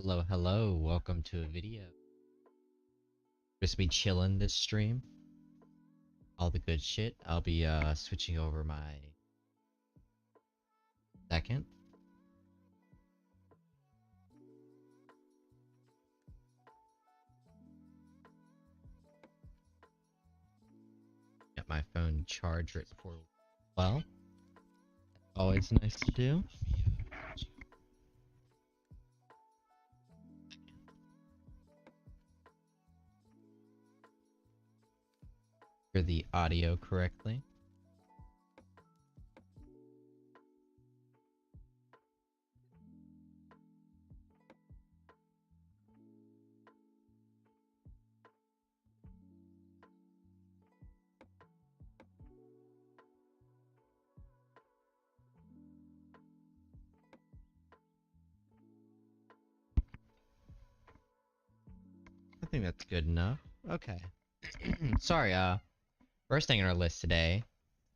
Hello, hello, welcome to a video. Just be chilling this stream. All the good shit. I'll be switching over my second. Got my phone charged right before. Well, always nice to do. Hear the audio correctly. I think that's good enough. Okay. Sorry, first thing on our list today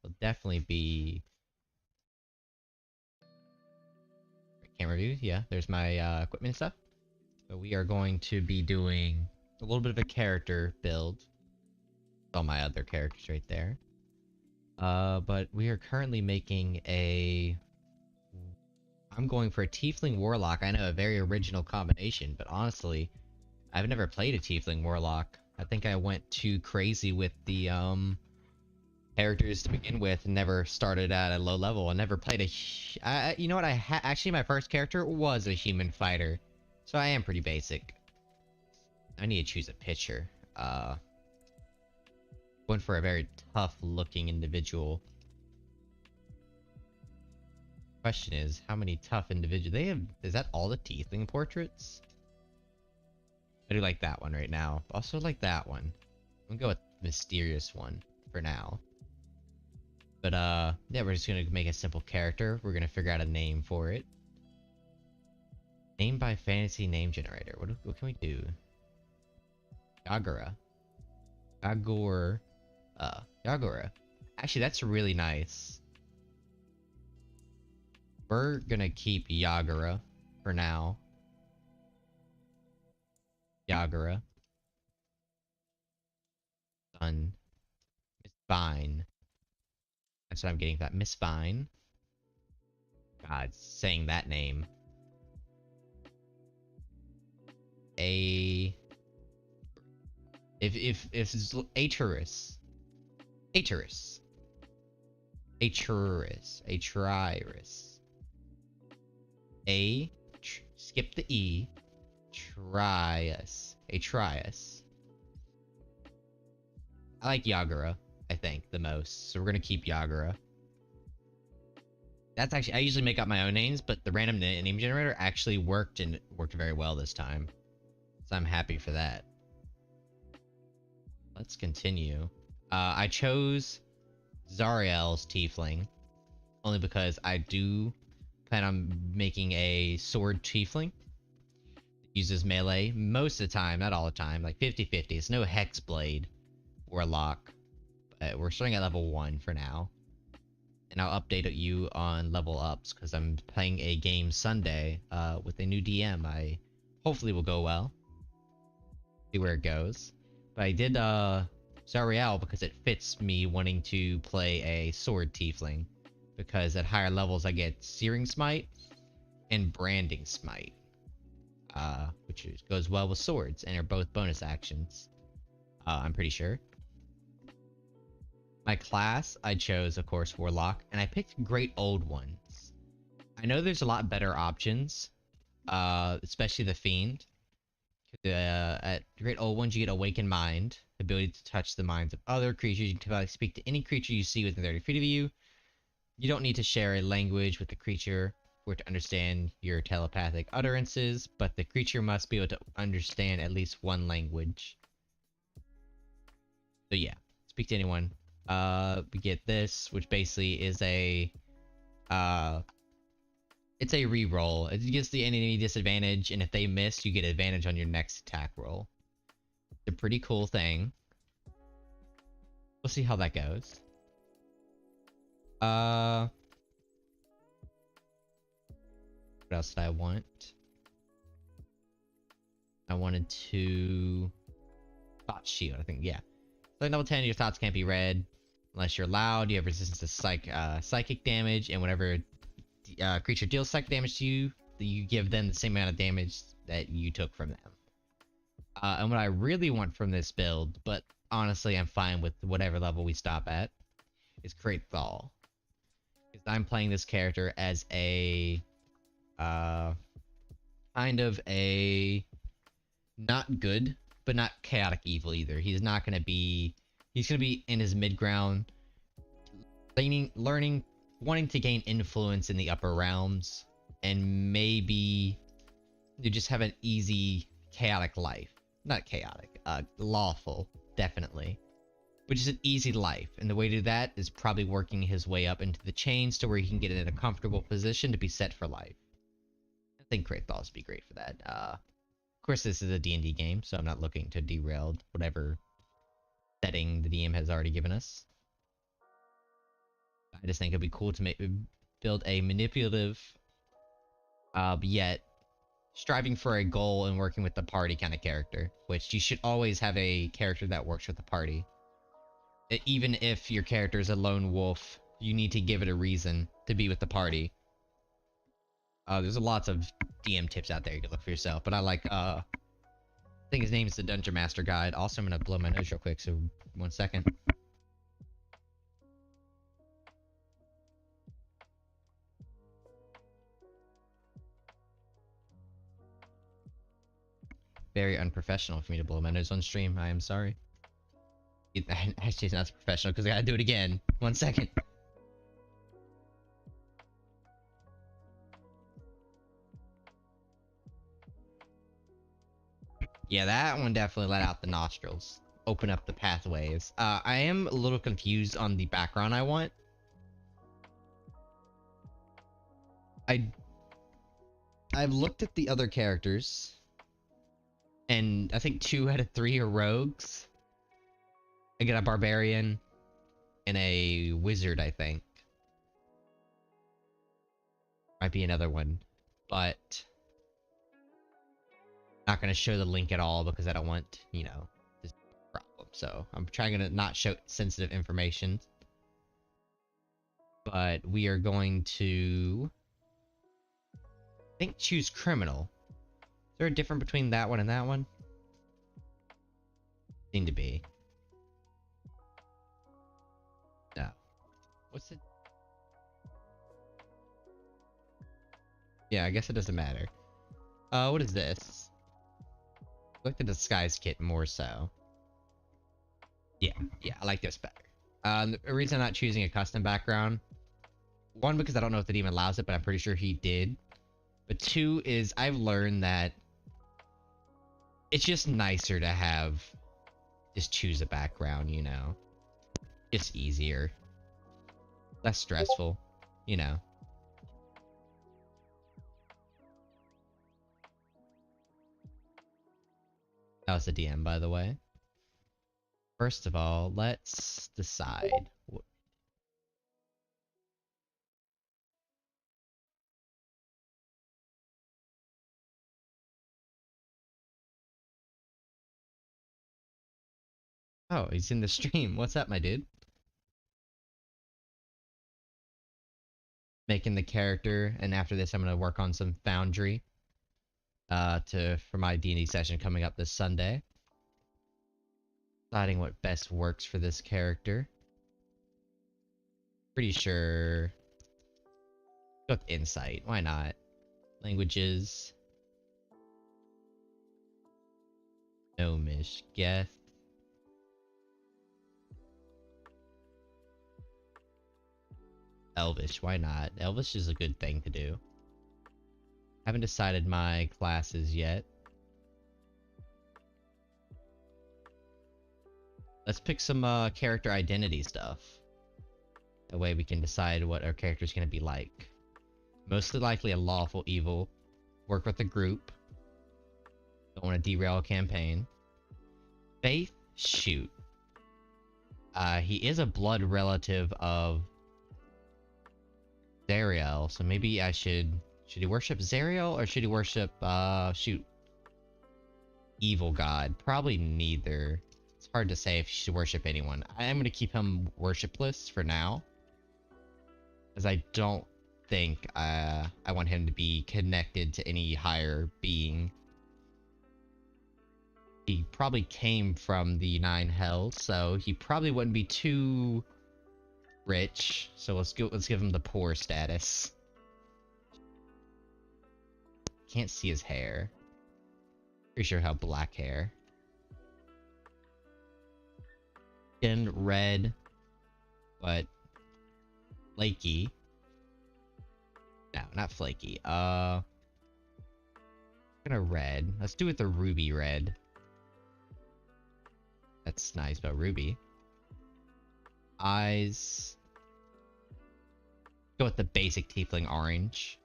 will definitely be camera view. Yeah, there's my equipment and stuff. So we are going to be doing a little bit of a character build. All my other characters right there. But we are currently making I'm going for a Tiefling Warlock. I know, a very original combination, but honestly, I've never played a Tiefling Warlock. I think I went too crazy with the, characters to begin with and never started at a low level. I never played you know what, actually my first character was a human fighter. So I am pretty basic. I need to choose a picture. Went for a very tough looking individual. Question is, how many tough individuals they have? Is that all the Tiefling portraits? I do like that one right now. Also like that one. I'm gonna go with mysterious one for now. But yeah, we're just gonna make a simple character. We're gonna figure out a name for it. Name by fantasy name generator. What can we do? Yagura. Yagura. Actually, that's really nice. We're gonna keep Yagura for now. Yagura. Sun. Miss Vine. That's what I'm getting. That Miss Vine. God, saying that name. If it's Aturus. Skip the E. Atrius. I like Yagura, I think, the most. So we're gonna keep Yagura. That's actually, I usually make up my own names, but the random name generator actually worked, and worked very well this time. So I'm happy for that. Let's continue. I chose Zariel's Tiefling, only because I do plan on making a sword Tiefling. Uses melee most of the time, not all the time, like 50-50. It's no Hexblade Warlock. But we're starting at level 1 for now. And I'll update you on level ups, because I'm playing a game Sunday with a new DM. I hopefully will go well. See where it goes. But I did Zariel because it fits me wanting to play a sword Tiefling. Because at higher levels I get Searing Smite and Branding Smite. Which goes well with swords, and are both bonus actions. I'm pretty sure. My class, I chose, of course, Warlock, and I picked Great Old Ones. I know there's a lot better options, especially the Fiend. At Great Old Ones, you get Awakened Mind, the ability to touch the minds of other creatures. You can speak to any creature you see within 30 feet of you. You don't need to share a language with the creature for it to understand your telepathic utterances, but the creature must be able to understand at least one language. So yeah, speak to anyone. We get this, which basically is a it's a reroll. It gives the enemy disadvantage, and if they miss, you get advantage on your next attack roll. It's a pretty cool thing. We'll see how that goes. What else did I want? wanted to... Thought shield, I think, yeah. Like level 10, your thoughts can't be read unless you're loud. You have resistance to psychic damage, and whenever creature deals psychic damage to you, you give them the same amount of damage that you took from them. And what I really want from this build, but honestly I'm fine with whatever level we stop at, is Create Thaw. Because I'm playing this character as a kind of a not good, but not chaotic evil either. He's not gonna be... He's gonna be in his mid-ground, learning, wanting to gain influence in the upper realms, and maybe you just have an easy, chaotic life. Not chaotic, lawful, definitely. Which is an easy life, and the way to do that is probably working his way up into the chains to where he can get in a comfortable position to be set for life. I think Create Thaw would be great for that. Of course, this is a D&D game, so I'm not looking to derail whatever setting the DM has already given us. I just think it'd be cool to build a manipulative, yet striving for a goal and working with the party kind of character, which you should always have a character that works with the party. Even if your character is a lone wolf, you need to give it a reason to be with the party. There's lots of DM tips out there you can look for yourself, but I like, I think his name is the Dungeon Master Guide. Also, I'm gonna blow my nose real quick, so 1 second. Very unprofessional for me to blow my nose on stream. I am sorry. Actually, it's not professional because I gotta do it again. 1 second. Yeah, that one definitely let out the nostrils. Open up the pathways. I am a little confused on the background I want. I've looked at the other characters, and I think 2 out of 3 are rogues. I get a barbarian and a wizard, I think. Might be another one, but not gonna show the link at all because I don't want, you know, this problem. So I'm trying to not show sensitive information. But we are going to, I think, choose criminal. Is there a difference between that one and that one? Seem to be. No. What's it? Yeah, I guess it doesn't matter. What is this? I like the disguise kit more so. Yeah, I like this better. The reason I'm not choosing a custom background, 1, because I don't know if the DM allows it, but I'm pretty sure he did. But 2 is I've learned that it's just nicer to have just choose a background, you know. It's easier. Less stressful, you know. That was the DM, by the way. First of all, let's decide. Oh, he's in the stream. What's up, my dude? Making the character, and after this I'm gonna work on some Foundry. For my D&D session coming up this Sunday. Deciding what best works for this character. Pretty sure... Go with Insight, why not? Languages... Gnomish, Geth. Elvish, why not? Elvish is a good thing to do. Haven't decided my classes yet. Let's pick some character identity stuff. That way we can decide what our character's gonna be like. Mostly likely a lawful evil. Work with a group. Don't want to derail a campaign. Faith? Shoot. He is a blood relative of Zariel, so maybe I should... Should he worship Zariel, or should he worship, shoot. Evil god. Probably neither. It's hard to say if you should worship anyone. I am going to keep him worshipless for now. As I don't think I want him to be connected to any higher being. He probably came from the Nine Hells, so he probably wouldn't be too rich. So let's give him the poor status. Can't see his hair. Pretty sure how black hair. Skin red, but flaky. No, not flaky. Kind of red. Let's do it the ruby red. That's nice about ruby. Eyes. Go with the basic tiefling orange.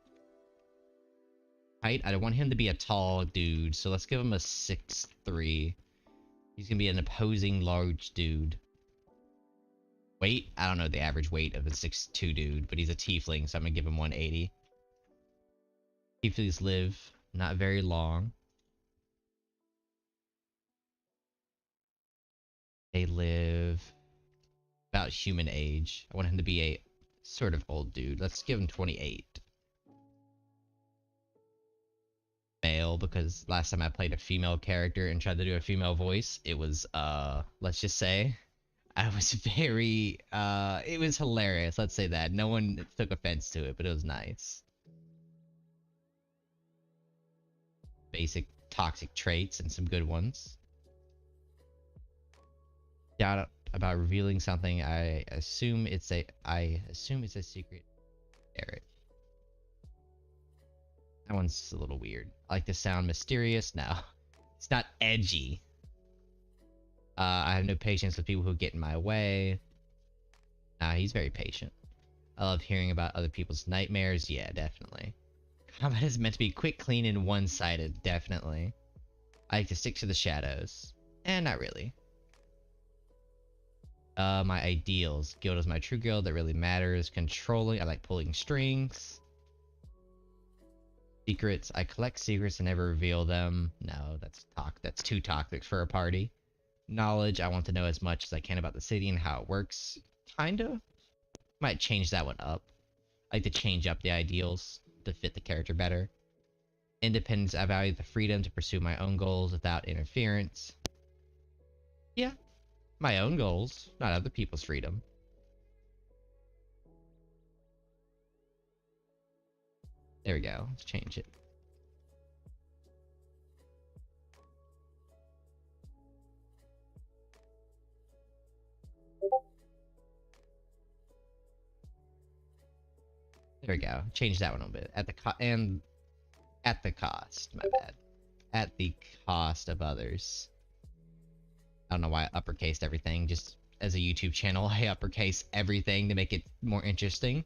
Height, I don't want him to be a tall dude, so let's give him a 6'3". He's gonna be an opposing large dude. Weight, I don't know the average weight of a 6'2" dude, but he's a tiefling, so I'm gonna give him 180. Tieflings live not very long. They live about human age. I want him to be a sort of old dude. Let's give him 28. Male, because last time I played a female character and tried to do a female voice, it was, let's just say, I was very, it was hilarious, let's say that. No one took offense to it, but it was nice. Basic toxic traits and some good ones. Doubt about revealing something. I assume it's a secret. Eric. That one's a little weird. I like to sound mysterious. No, it's not edgy. I have no patience with people who get in my way. Nah, he's very patient. I love hearing about other people's nightmares. Yeah, definitely. Combat is meant to be quick, clean, and one-sided. Definitely. I like to stick to the shadows. Not really. My ideals. Guild is my true guild that really matters. Controlling. I like pulling strings. Secrets. I collect secrets and never reveal them. No, that's too toxic for a party. Knowledge. I want to know as much as I can about the city and how it works. Kinda. Might change that one up. I like to change up the ideals to fit the character better. Independence. I value the freedom to pursue my own goals without interference. Yeah. My own goals, not other people's freedom. There we go. Let's change it. There we go. Change that one a bit. At the cost. My bad. At the cost of others. I don't know why I uppercased everything. Just as a YouTube channel, I uppercase everything to make it more interesting.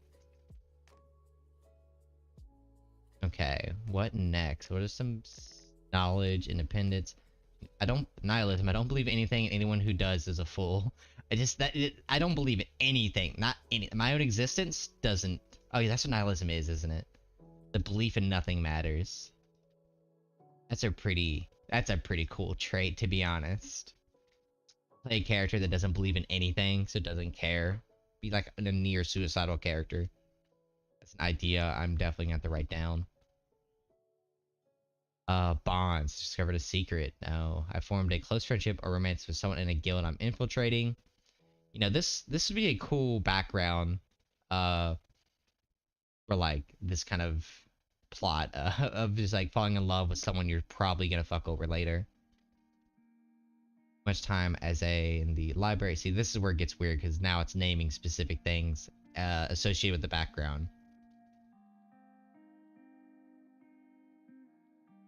Okay, what next? What are some knowledge, independence? Nihilism. I don't believe anything. Anyone who does is a fool. I don't believe in anything. Not any. My own existence doesn't. Oh yeah, that's what nihilism is, isn't it? The belief in nothing matters. That's a pretty cool trait, to be honest. Play a character that doesn't believe in anything, so doesn't care. Be like a near suicidal character. That's an idea I'm definitely gonna have to write down. Bonds. Discovered a secret. No. I formed a close friendship or romance with someone in a guild I'm infiltrating. You know, this would be a cool background, for like this kind of plot, of just like falling in love with someone you're probably gonna fuck over later. Much time as in the library. See, this is where it gets weird because now it's naming specific things associated with the background.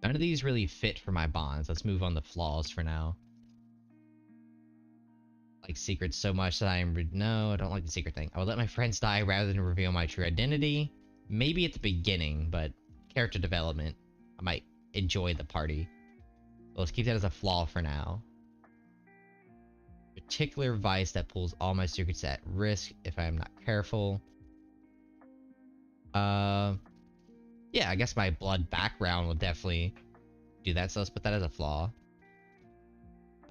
None of these really fit for my bonds. Let's move on to flaws for now. Like secrets so much that no, I don't like the secret thing. I would let my friends die rather than reveal my true identity. Maybe at the beginning, but character development, I might enjoy the party. But let's keep that as a flaw for now. Particular vice that pulls all my secrets at risk if I am not careful. Yeah, I guess my blood background will definitely do that, so let's put that as a flaw.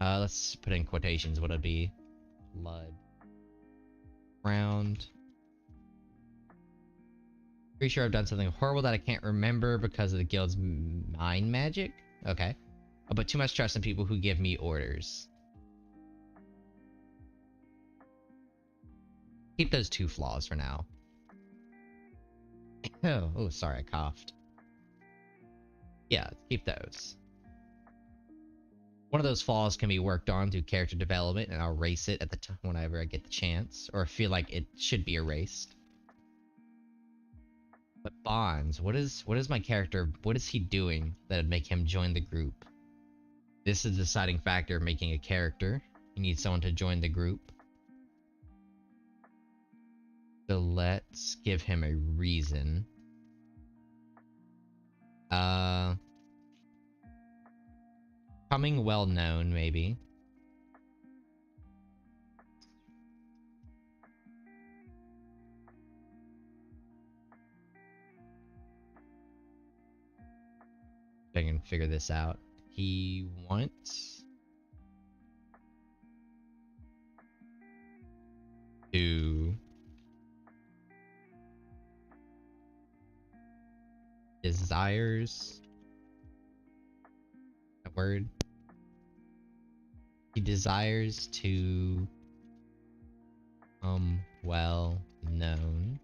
Let's put in quotations what it'd be. Blood. Round. Pretty sure I've done something horrible that I can't remember because of the guild's mind magic. Okay. I put too much trust in people who give me orders. Keep those 2 flaws for now. Oh, sorry, I coughed. Yeah, keep those. One of those flaws can be worked on through character development, and I'll erase it at the time whenever I get the chance, or feel like it should be erased. But bonds, what is my character? What is he doing that would make him join the group? This is the deciding factor of making a character. You need someone to join the group. So let's give him a reason. Becoming well known, maybe. I can figure this out. He wants to desires a word. He desires to well known.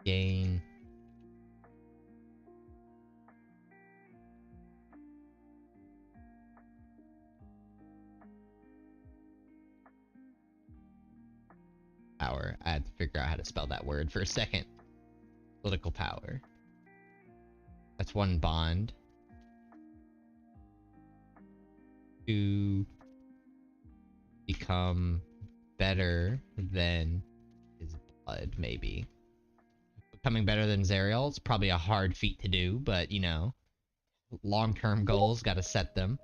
Gain power. I had to figure out how to spell that word for a second. Political power. That's 1 bond. To become better than his blood, maybe. Becoming better than Zariel is probably a hard feat to do, but you know, long-term goals, gotta set them.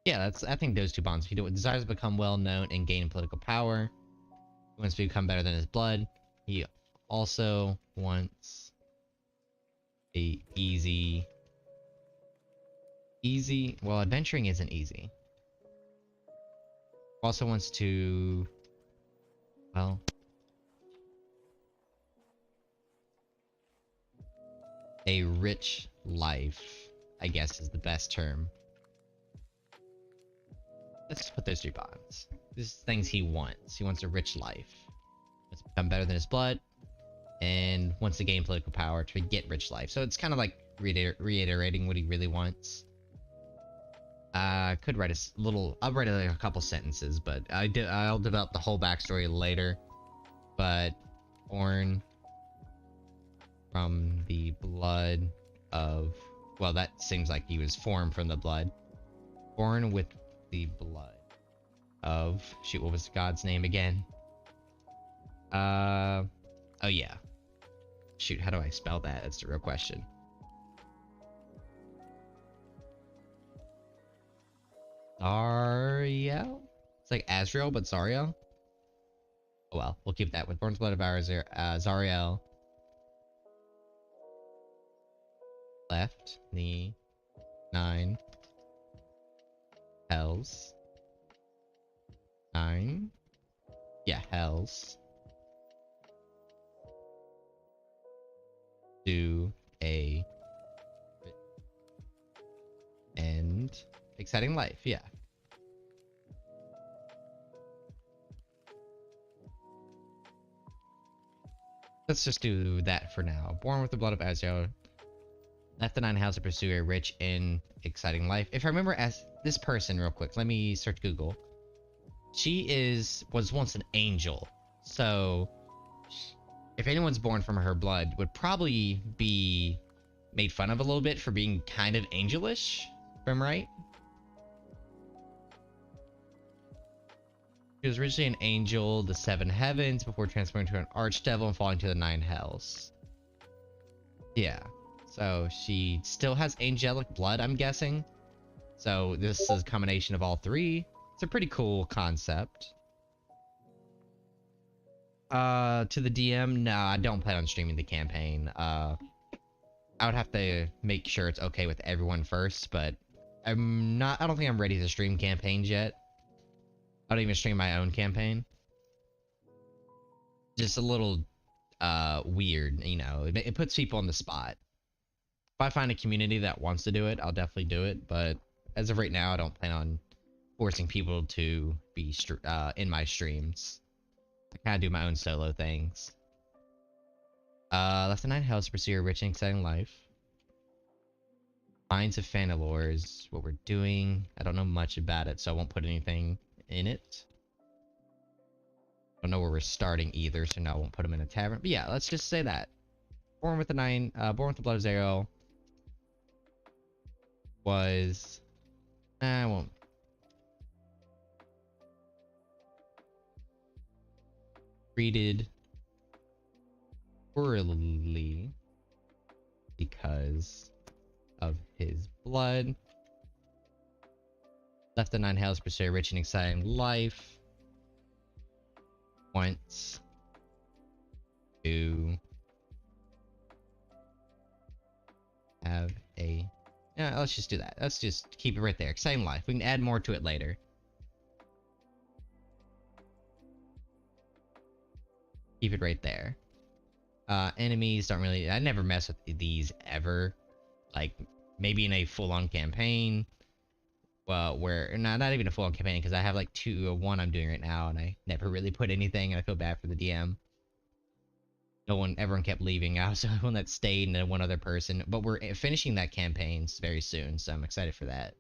Yeah, I think those 2 bonds. If you do it, desires to become well known and gain political power. He wants to become better than his blood. He also wants a easy, well, adventuring isn't easy. Also wants to, well, a rich life, I guess is the best term. Let's put those 3 bonds. This is things he wants. He wants a rich life. Wants to become better than his blood. And wants to gain political power to get rich life. So it's kind of like reiterating what he really wants. Could write a little... I'll write like a couple sentences, but I'll develop the whole backstory later. But born from the blood of... Well, that seems like he was formed from the blood. Born with the blood of... Shoot, what was God's name again? Oh yeah. Shoot, how do I spell that? That's the real question. Zariel? It's like Azrael, but Zariel? Oh well, we'll keep that with Born's Blood of Zariel. Left the 9 hells. 9. Yeah, hells. To a and exciting life, yeah. Let's just do that for now. Born with the blood of Azrael, left the 9 hells to pursue a rich and exciting life. If I remember as this person real quick, let me search Google. She was once an angel, so if anyone's born from her blood, would probably be made fun of a little bit for being kind of angelish, if I'm right. She was originally an angel, the 7 heavens, before transforming to an archdevil and falling to the 9 hells. Yeah, so she still has angelic blood, I'm guessing. So this is a combination of all 3. It's a pretty cool concept. To the DM, no, I don't plan on streaming the campaign. I would have to make sure it's okay with everyone first, but I don't think I'm ready to stream campaigns yet. I don't even stream my own campaign. Just a little, weird, you know, it puts people on the spot. If I find a community that wants to do it, I'll definitely do it, but as of right now, I don't plan on forcing people to be, in my streams. I kind of do my own solo things. Left the Nine Hells to pursue a rich and exciting life. Mines of Fanalore is what we're doing. I don't know much about it, so I won't put anything in it. Don't know where we're starting either, so no, I won't put them in a tavern. But yeah, let's just say that. Born with the Blood of Zariel was... I won't... treated poorly because of his blood. Left the Nine Hells to pursue a rich and exciting life. Wants to have a... Yeah, let's just do that. Let's just keep it right there. Exciting life. We can add more to it later. Keep it right there. Enemies don't really... I never mess with these ever. Like, maybe in a full-on campaign. Well, where... Not even a full-on campaign, because I have like one I'm doing right now, and I never really put anything, and I feel bad for the DM. Everyone kept leaving. I was the one that stayed, and then one other person. But we're finishing that campaign very soon, so I'm excited for that.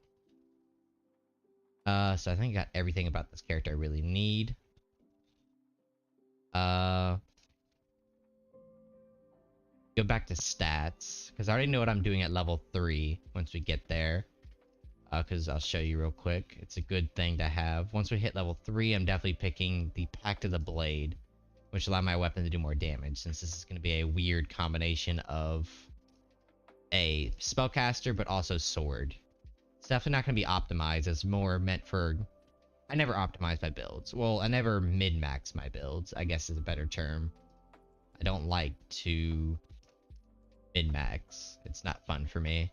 So I think I got everything about this character I really need. Go back to stats, because I already know what I'm doing at level 3 once we get there. Because I'll show you real quick. It's a good thing to have. Once we hit level 3, I'm definitely picking the Pact of the Blade, which allow my weapon to do more damage, since this is going to be a weird combination of a spellcaster, but also sword. It's definitely not going to be optimized. It's more meant for... I never optimize my builds. Well, I never min-max my builds, I guess is a better term. I don't like to min-max. It's not fun for me.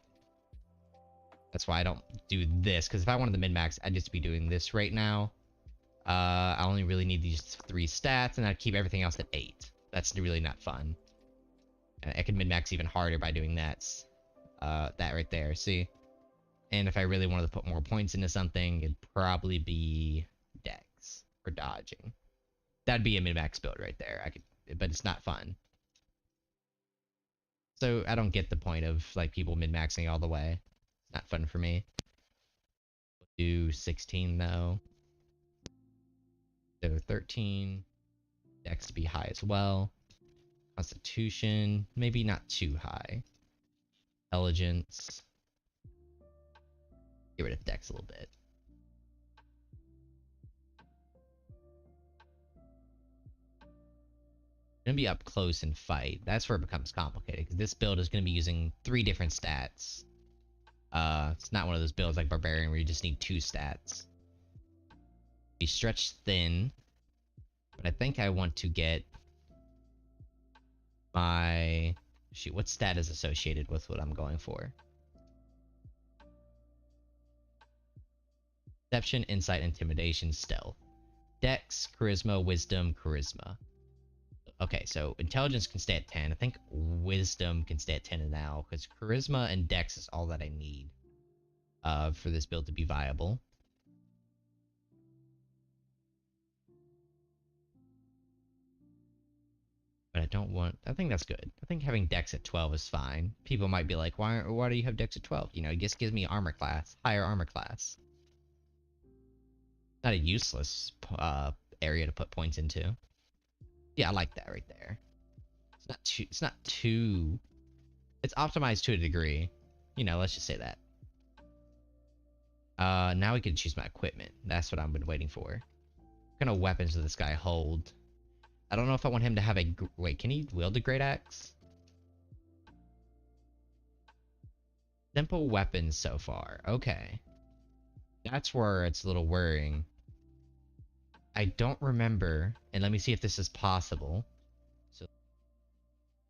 That's why I don't do this, because if I wanted the min-max, I'd just be doing this right now. I only really need these 3 stats, and I'd keep everything else at 8. That's really not fun. I could min-max even harder by doing that. That right there, see? And if I really wanted to put more points into something, it'd probably be Dex or dodging. That'd be a min-max build right there. But it's not fun. So I don't get the point of like people min-maxing all the way. It's not fun for me. We'll do 16 though. So 13. Dex to be high as well. Constitution, maybe not too high. Intelligence. Get rid of Dex a little bit. Gonna be up close and fight. That's where it becomes complicated, because this build is gonna be using 3 different stats. It's not one of those builds like Barbarian where you just need 2 stats. Be stretched thin, but I think I want to get my... Shoot, what stat is associated with what I'm going for? Deception, Insight, Intimidation, Stealth. Dex, Charisma, Wisdom, Charisma. Okay, so Intelligence can stay at 10. I think Wisdom can stay at 10 now, because Charisma and Dex is all that I need for this build to be viable. But I don't want... I think that's good. I think having Dex at 12 is fine. People might be like, why do you have Dex at 12? You know, it just gives me armor class. Higher armor class. Not a useless area to put points into. Yeah, I like that right there. It's not too... It's optimized to a degree. You know, let's just say that. Now we can choose my equipment. That's what I've been waiting for. What kind of weapons does this guy hold? I don't know if I want him to have a... Wait, can he wield a great axe? Simple weapons so far. Okay. That's where it's a little worrying. I don't remember, and let me see if this is possible. So,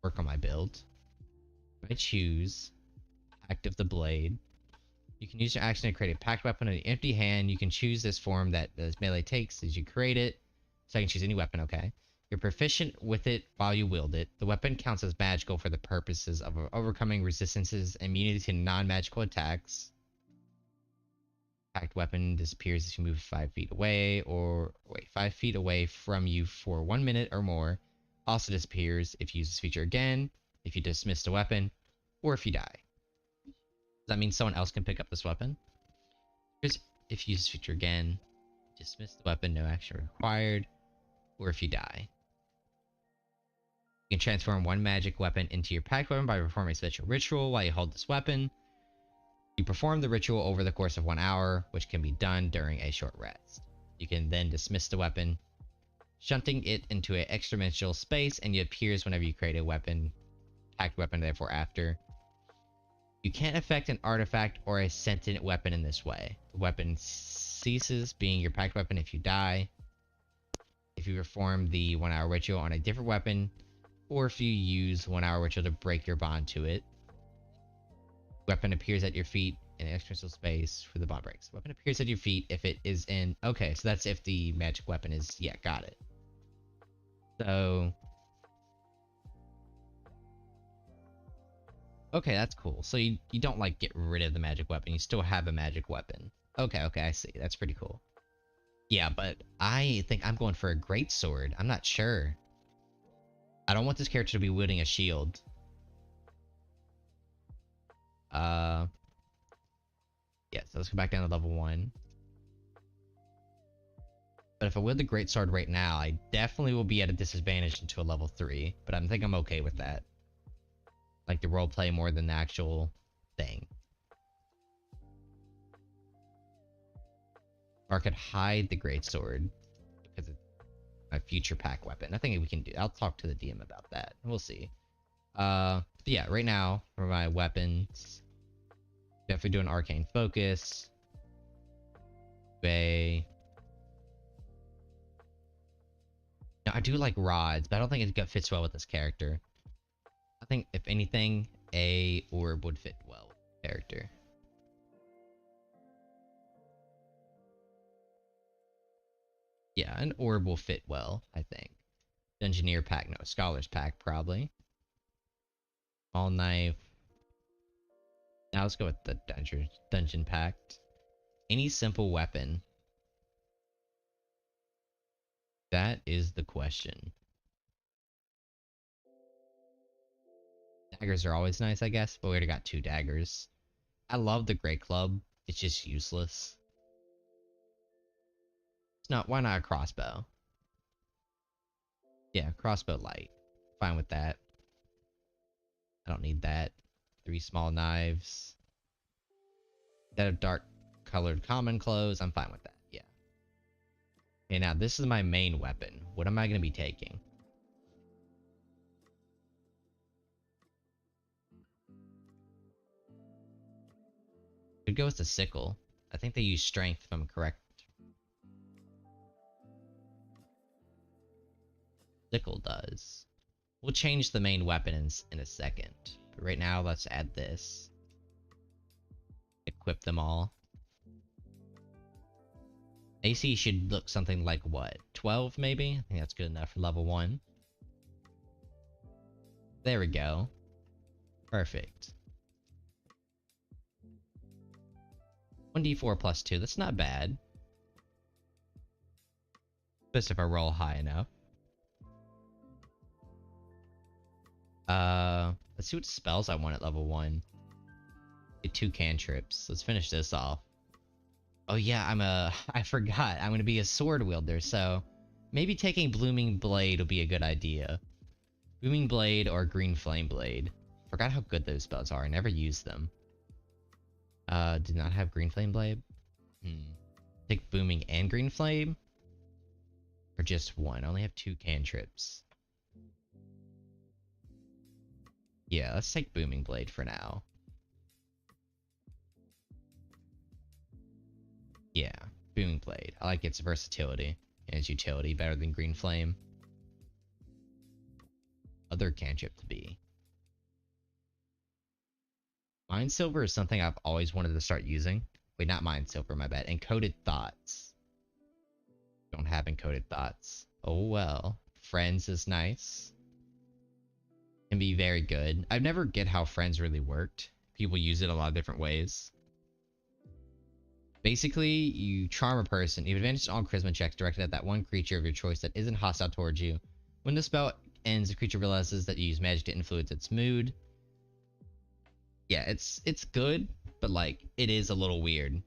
work on my build. If I choose active the blade, you can use your action to create a packed weapon on an empty hand. You can choose this form that this melee takes as you create it. So I can choose any weapon, okay? You're proficient with it while you wield it. The weapon counts as magical for the purposes of overcoming resistances and immunity to non-magical attacks. Packed weapon disappears if you move 5 feet away, or wait, 5 feet away from you for 1 minute or more. Also disappears if you use this feature again, if you dismiss the weapon, or if you die. Does that mean someone else can pick up this weapon? Here's if you use this feature again, dismiss the weapon, no action required, or if you die. You can transform one magic weapon into your packed weapon by performing a special ritual while you hold this weapon. You perform the ritual over the course of 1 hour, which can be done during a short rest. You can then dismiss the weapon, shunting it into an extra-dimensional space, and it appears whenever you create a weapon, packed weapon, therefore after. You can't affect an artifact or a sentient weapon in this way. The weapon ceases being your packed weapon if you die, if you perform the 1 hour ritual on a different weapon, or if you use 1 hour ritual to break your bond to it. Weapon appears at your feet in extra space for the bond breaks. Weapon appears at your feet if it is in... Okay, so that's if the magic weapon is... Yeah, got it. So... Okay, that's cool. So you don't, like, get rid of the magic weapon. You still have a magic weapon. Okay, I see. That's pretty cool. Yeah, but I think I'm going for a greatsword. I'm not sure. I don't want this character to be wielding a shield. Yeah, so let's go back down to level 1. But if I wield the greatsword right now, I definitely will be at a disadvantage into a level 3. But I think I'm okay with that. Like the roleplay more than the actual thing. Or I could hide the greatsword because it's my future pack weapon. I think we can do. I'll talk to the DM about that. We'll see. Yeah, right now for my weapons, definitely do an arcane focus. No, I do like rods, but I don't think it fits well with this character. I think if anything, a orb would fit well with the character. Yeah, an orb will fit well, I think. Dungeoneer pack, no, Scholar's pack probably. Small knife. Now let's go with the dungeon pact. Any simple weapon. That is the question. Daggers are always nice, I guess, but we already got 2 daggers. I love the Great Club. It's just useless. It's not. Why not a crossbow? Yeah, crossbow light. Fine with that. I don't need that. 3 small knives. Instead of dark colored common clothes, I'm fine with that. Yeah. Okay, now this is my main weapon. What am I going to be taking? Could go with the sickle. I think they use strength if I'm correct. Sickle does. We'll change the main weapon in a second. But right now, let's add this. Equip them all. AC should look something like what? 12 maybe? I think that's good enough for level 1. There we go. Perfect. 1d4 plus 2. That's not bad. Just if I roll high enough. Let's see what spells I want at level 1. Get 2 cantrips. Let's finish this off. Oh yeah, I forgot. I'm gonna be a sword wielder, so maybe taking Blooming Blade will be a good idea. Booming Blade or Green Flame Blade. Forgot how good those spells are. I never used them. Did not have Green Flame Blade? Take Booming and Green Flame? Or just one? I only have 2 cantrips. Yeah, let's take Booming Blade for now. Yeah, Booming Blade. I like its versatility. and its utility better than Green Flame. Other cantrip to be. Mind Silver is something I've always wanted to start using. Wait, not Mind Silver, my bad. Encoded Thoughts. Don't have Encoded Thoughts. Oh well. Friends is nice. Can be very good. I've never get how Friends really worked. People use it a lot of different ways. Basically, you charm a person. You have advantage on charisma checks directed at that one creature of your choice that isn't hostile towards you. When the spell ends, the creature realizes that you use magic to influence its mood. Yeah, it's good, but like it is a little weird.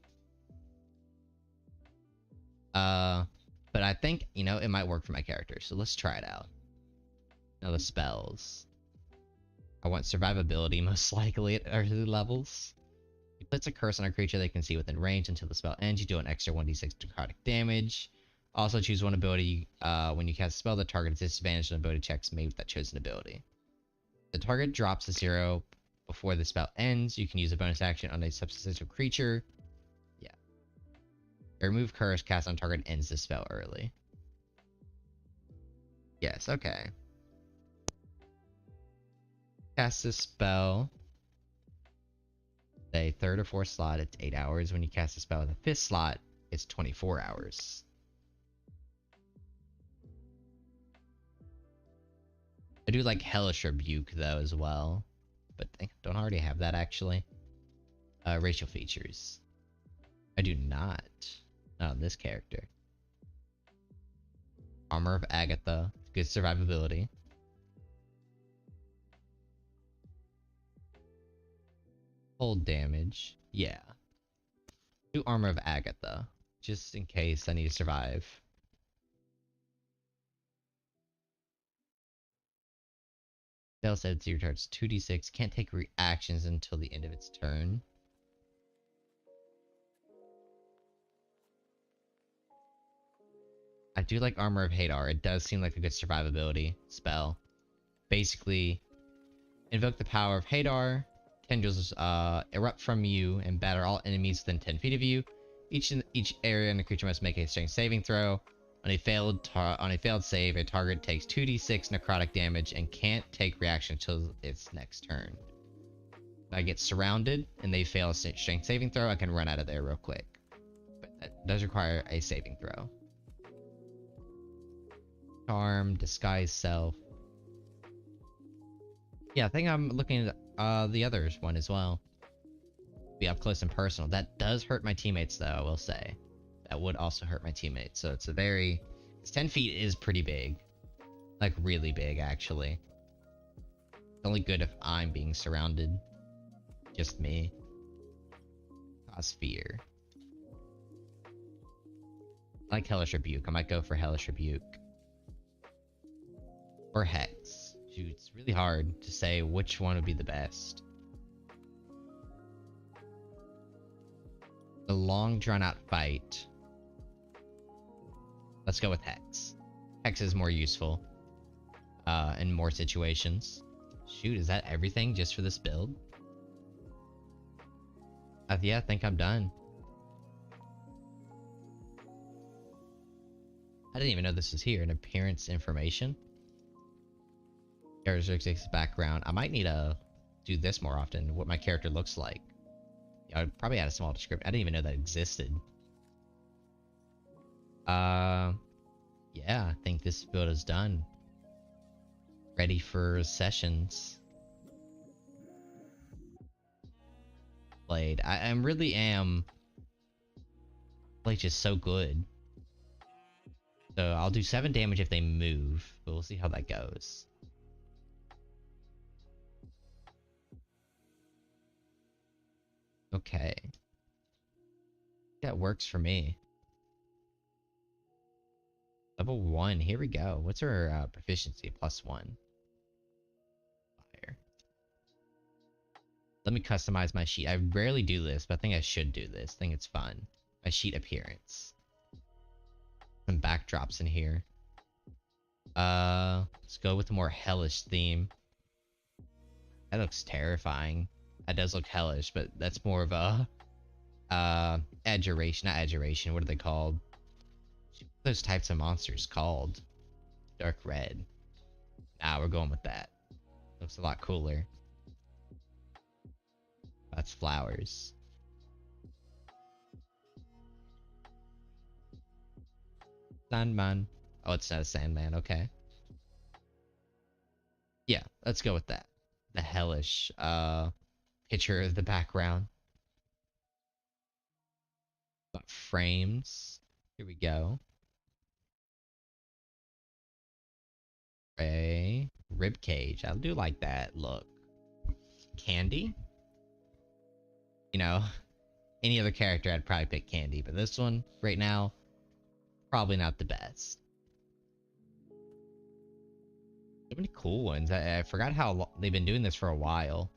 But I think, you know, it might work for my character, so let's try it out. Now the spells. I want survivability most likely at early levels. You place a curse on a creature they can see within range until the spell ends. You do an extra 1d6 necrotic damage. Also choose one ability when you cast a spell that targets disadvantage on ability checks made with that chosen ability. The target drops to 0 before the spell ends. You can use a bonus action on a substantial creature. Yeah. Remove curse cast on target ends the spell early. Yes, okay. Cast this spell. A third or fourth slot, it's 8 hours. When you cast a spell in the fifth slot, it's 24 hours. I do like Hellish Rebuke though as well, but I don't already have that actually. Racial features. I do not. Not on this character. Armor of Agatha, good survivability. Cold damage, yeah. Do Armor of Agatha, just in case I need to survive. Spell said zero charge 2d6, can't take reactions until the end of its turn. I do like Armor of Hadar. It does seem like a good survivability spell. Basically, invoke the power of Hadar. Tendrils erupt from you and batter all enemies within 10 feet of you. Each area in the creature must make a strength saving throw. On a failed save, a target takes 2d6 necrotic damage and can't take reaction until its next turn. If I get surrounded and they fail a strength saving throw, I can run out of there real quick. But that does require a saving throw. Charm, Disguise Self. Yeah, I think I'm looking at the others one as well. Be up close and personal. That does hurt my teammates though, I will say. That would also hurt my teammates. So it's a very... 10 feet is pretty big. Like really big actually. It's only good if I'm being surrounded. Just me. Cause fear. I like Hellish Rebuke. I might go for Hellish Rebuke. Or Hex. Shoot, it's really hard to say which one would be the best. A long drawn out fight. Let's go with Hex. Hex is more useful. In more situations. Shoot, is that everything just for this build? Yeah, I think I'm done. I didn't even know this was here. An appearance information. Characteristics background. I might need to do this more often. What my character looks like. Yeah, I'd probably add a small description. I didn't even know that existed. Yeah, I think this build is done. Ready for sessions. Played. I really am. Like just so good. So I'll do 7 damage if they move, but we'll see how that goes. Okay. That works for me. Level 1, here we go. What's our proficiency? +1. Fire. Let me customize my sheet. I rarely do this, but I think I should do this. I think it's fun. My sheet appearance. Some backdrops in here. Let's go with a more hellish theme. That looks terrifying. That does look hellish, but that's more of a adjuration, not adjuration. What are they called? those types of monsters called? Dark red. Nah, we're going with that. Looks a lot cooler. That's flowers. Sandman. Oh, it's not a sandman. Okay. Yeah, let's go with that. The hellish picture of the background. Got frames. Here we go. A rib cage. I do like that look. Candy. You know, any other character I'd probably pick Candy, but this one right now, probably not the best. So many cool ones. I forgot how they've been doing this for a while.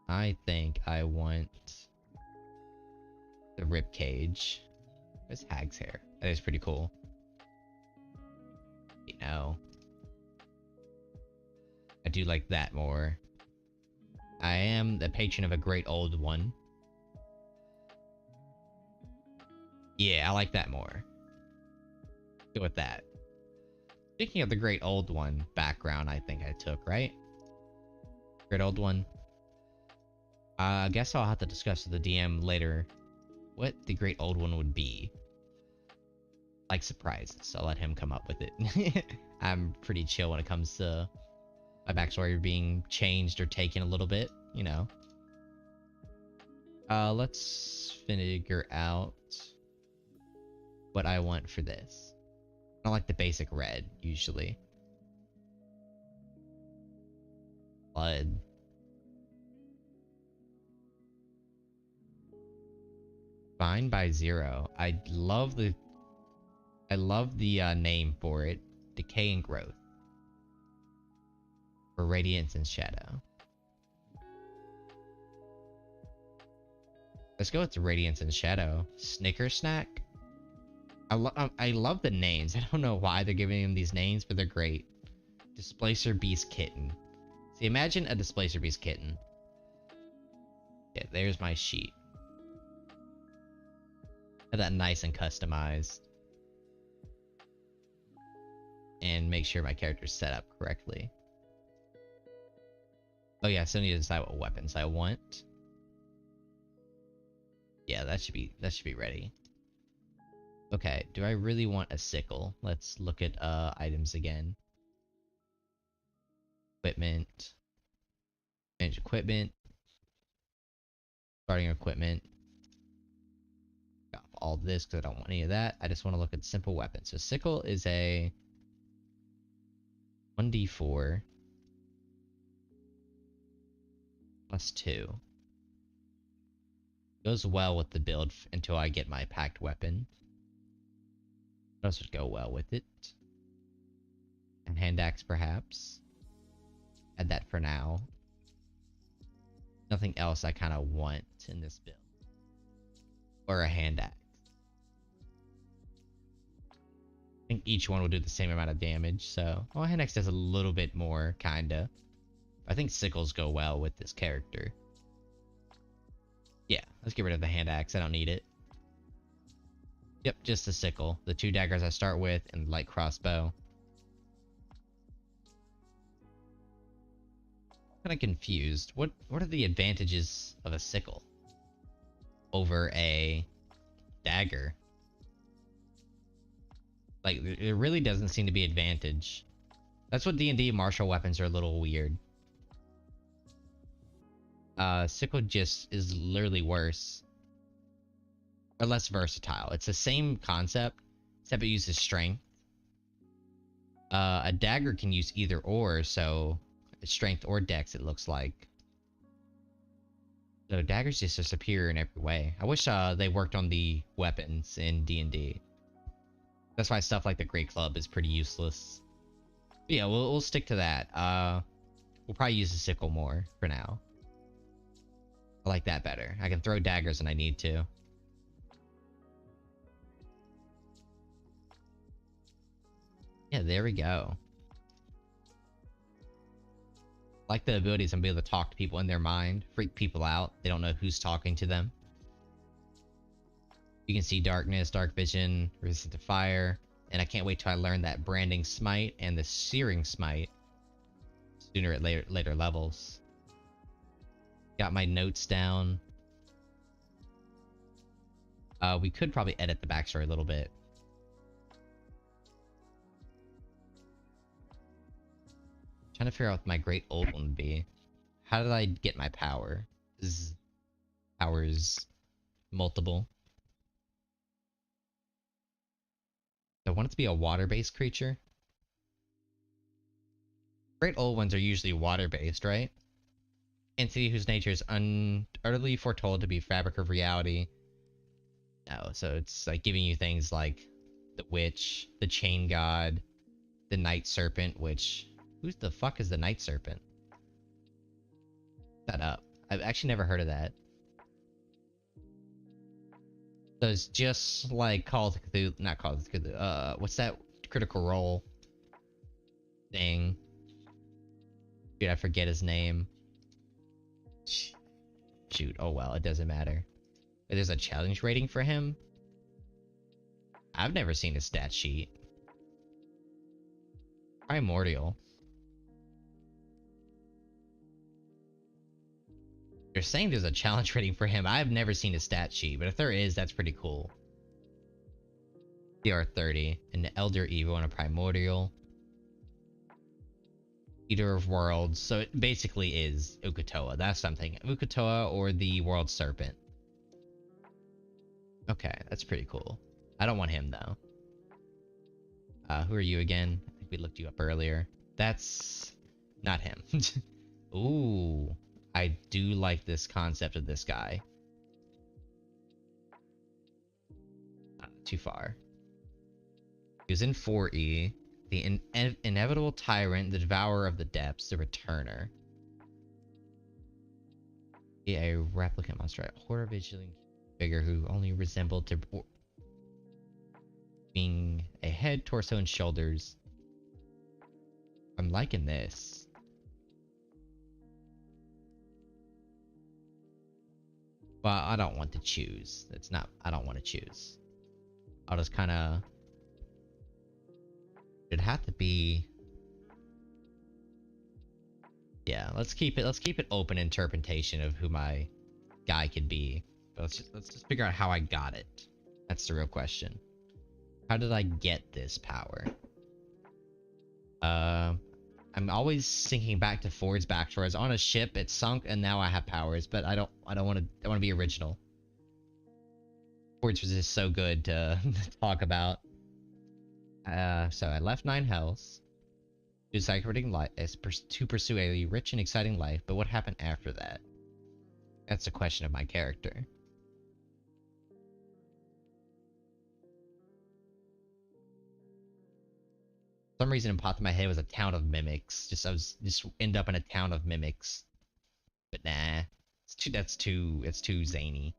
I think I want the rib cage. There's Hag's hair. That is pretty cool. You know, I do like that more. I am the patron of a great old one. Yeah, I like that more. Go with that. Speaking of the great old one background, I think I took, right? Great old one. I guess I'll have to discuss with the DM later what the great old one would be. Like surprises, I'll let him come up with it. I'm pretty chill when it comes to my backstory being changed or taken a little bit, you know. Let's figure out what I want for this. I don't like the basic red, usually. Blood. Fine by Zero. I love the name for it. Decay and Growth. For Radiance and Shadow. Let's go with Radiance and Shadow. Snicker Snack. I love the names. I don't know why they're giving them these names, but they're great. Displacer Beast Kitten. See, imagine a Displacer Beast Kitten. Yeah, there's my sheet. Have that nice and customized. And make sure my character's set up correctly. Oh yeah, I still need to decide what weapons I want. Yeah, that should be ready. Okay, do I really want a sickle? Let's look at items again. Equipment. Manage equipment. Starting equipment. Got all this because I don't want any of that. I just want to look at simple weapons. So sickle is a 1d4 plus 2. Goes well with the build until I get my packed weapon. What else would go well with it? And hand axe, perhaps. Add that for now. Nothing else I kind of want in this build. Or a hand axe. I think each one will do the same amount of damage, so... Well, hand axe does a little bit more, kinda. I think sickles go well with this character. Yeah, let's get rid of the hand axe. I don't need it. Yep, just the sickle. The 2 daggers I start with and the light crossbow. Kind of confused. What are the advantages of a sickle over a dagger? Like, it really doesn't seem to be advantage. That's what D&D martial weapons are a little weird. Sickle just is literally worse. Or less versatile. It's the same concept, except it uses strength. A dagger can use either or, so strength or dex it looks like. So daggers just are superior in every way. I wish they worked on the weapons in D&D. That's why stuff like the Great Club is pretty useless. But yeah, we'll stick to that. We'll probably use the sickle more for now. I like that better. I can throw daggers when I need to. Yeah, there we go. Like the abilities and be able to talk to people in their mind, freak people out. They don't know who's talking to them. You can see darkness, dark vision, resistant to fire, and I can't wait till I learn that branding smite and the searing smite sooner at later levels. Got my notes down. We could probably edit the backstory a little bit. Trying to figure out what my great old one would be. How did I get my power? Powers multiple. I want it to be a water-based creature. Great old ones are usually water-based, right? Entity whose nature is utterly foretold to be fabric of reality. No, so it's like giving you things like the witch, the chain god, the night serpent, which... Who's the fuck is the night serpent? That up. I've actually never heard of that. So it's just like Call of Cthulhu, not Call of Cthulhu, what's that Critical Role thing? Dude, I forget his name. Shoot, oh well, it doesn't matter. But there's a challenge rating for him? I've never seen his stat sheet. Primordial. You're saying there's a challenge rating for him. I've never seen a stat sheet, but if there is, that's pretty cool. CR30, an Elder Evil and a Primordial. Eater of Worlds, so it basically is Uk'otoa. That's something. Uk'otoa or the World Serpent. Okay, that's pretty cool. I don't want him, though. Who are you again? I think we looked you up earlier. That's not him. Ooh. I do like this concept of this guy. Too far. He was in 4E. The inevitable tyrant, the devourer of the depths, the returner. A replicant monster, a horror vigilant figure who only resembled to being a head, torso, and shoulders. I'm liking this. But I don't want to choose. It's not, I don't want to choose. I'll just kind of... It'd have to be... Yeah, let's keep it open interpretation of who my guy could be. But let's just figure out how I got it. That's the real question. How did I get this power? I'm always thinking back to Ford's backstory. I was on a ship, it sunk, and now I have powers, but I don't want to. I want to be original. Ford's was just so good to talk about. So I left 9 hells to pursue a rich and exciting life, but what happened after that? That's the question of my character. For some reason, it popped in my head was a town of mimics. I was just end up in a town of mimics. But nah, it's too zany.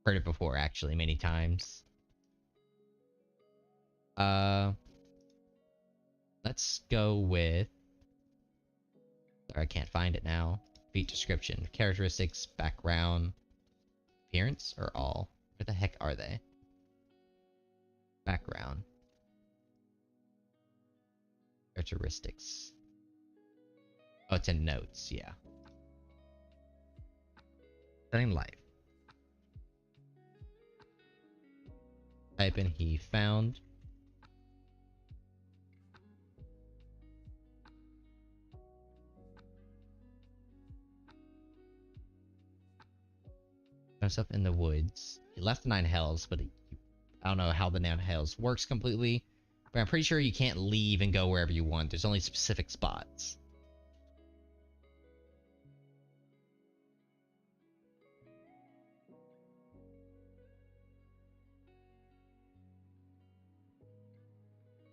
Heard it before, actually, many times. Let's go with... Sorry, I can't find it now. Feat description. Characteristics, background, appearance, or all? Where the heck are they? Background. Characteristics. Oh, it's in notes, yeah. Setting life. Type in he found. Himself in the woods. He left the 9 hells, but I don't know how the 9 hells works completely. But I'm pretty sure you can't leave and go wherever you want. There's only specific spots.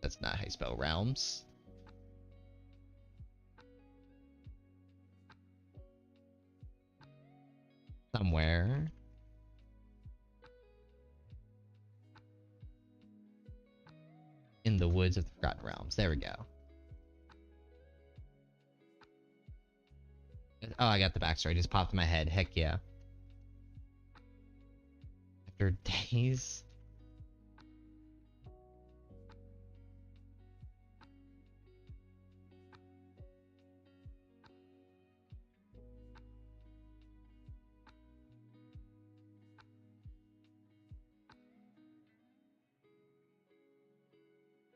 That's not how you spell realms. Somewhere. In the woods of the Forgotten Realms. There we go. Oh, I got the backstory. It just popped in my head. Heck yeah. days.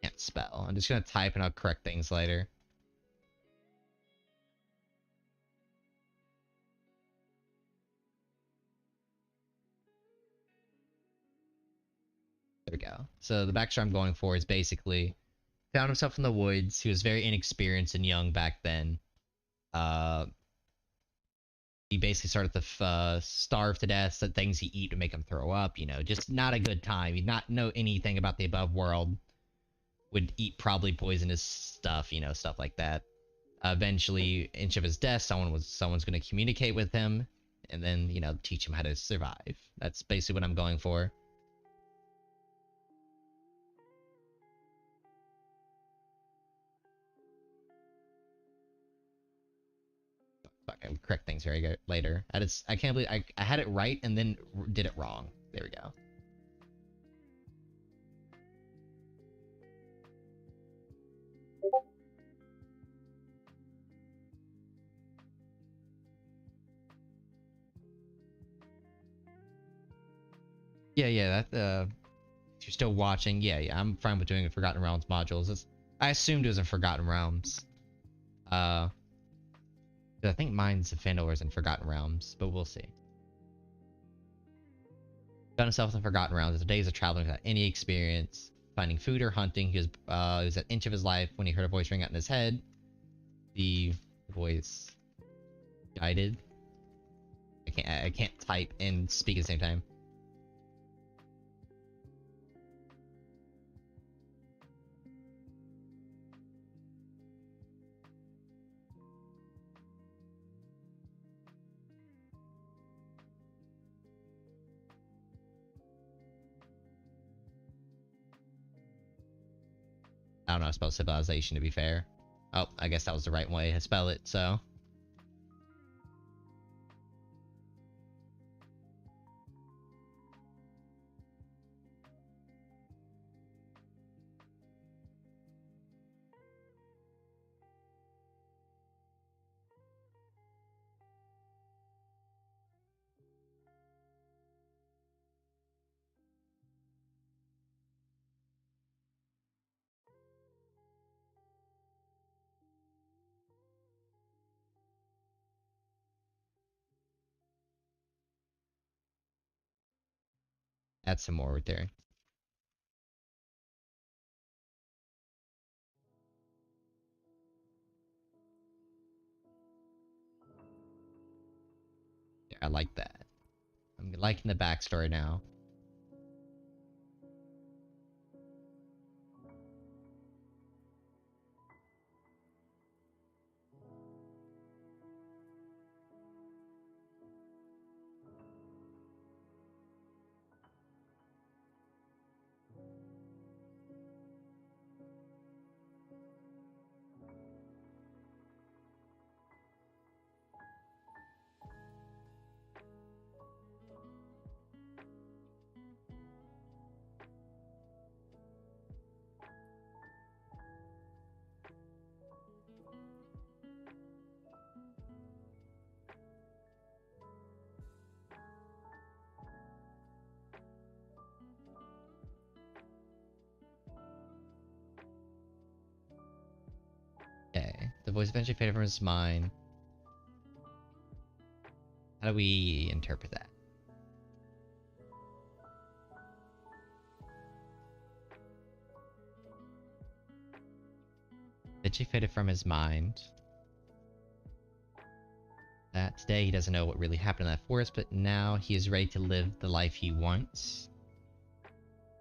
Can't spell. I'm just gonna type and I'll correct things later. There we go. So the backstory I'm going for is basically found himself in the woods. He was very inexperienced and young back then. Uh, he basically started to starve to death. Said things he eat to make him throw up. You know, just not a good time. He'd not know anything about the above world. Would eat probably poisonous stuff. You know, stuff like that. Eventually, inch of his death, someone's going to communicate with him, and then teach him how to survive. That's basically what I'm going for. Fuck, I would correct things very good later. I can't believe I had it right and then did it wrong. There we go. Yeah, that if you're still watching, yeah, I'm fine with doing a Forgotten Realms modules. I assumed it was in Forgotten Realms. I think mine's Fandor's in Forgotten Realms, but we'll see. Found himself in Forgotten Realms. The days of traveling without any experience, finding food or hunting. He was at inch of his life when he heard a voice ring out in his head. The voice guided. I can't type and speak at the same time. I don't know how to spell civilization, to be fair. Oh, I guess that was the right way to spell it, so. Add some more right there. Yeah, I like that. I'm liking the backstory now. Okay. The voice eventually faded from his mind. How do we interpret that? Eventually faded from his mind. That today he doesn't know what really happened in that forest, but now he is ready to live the life he wants.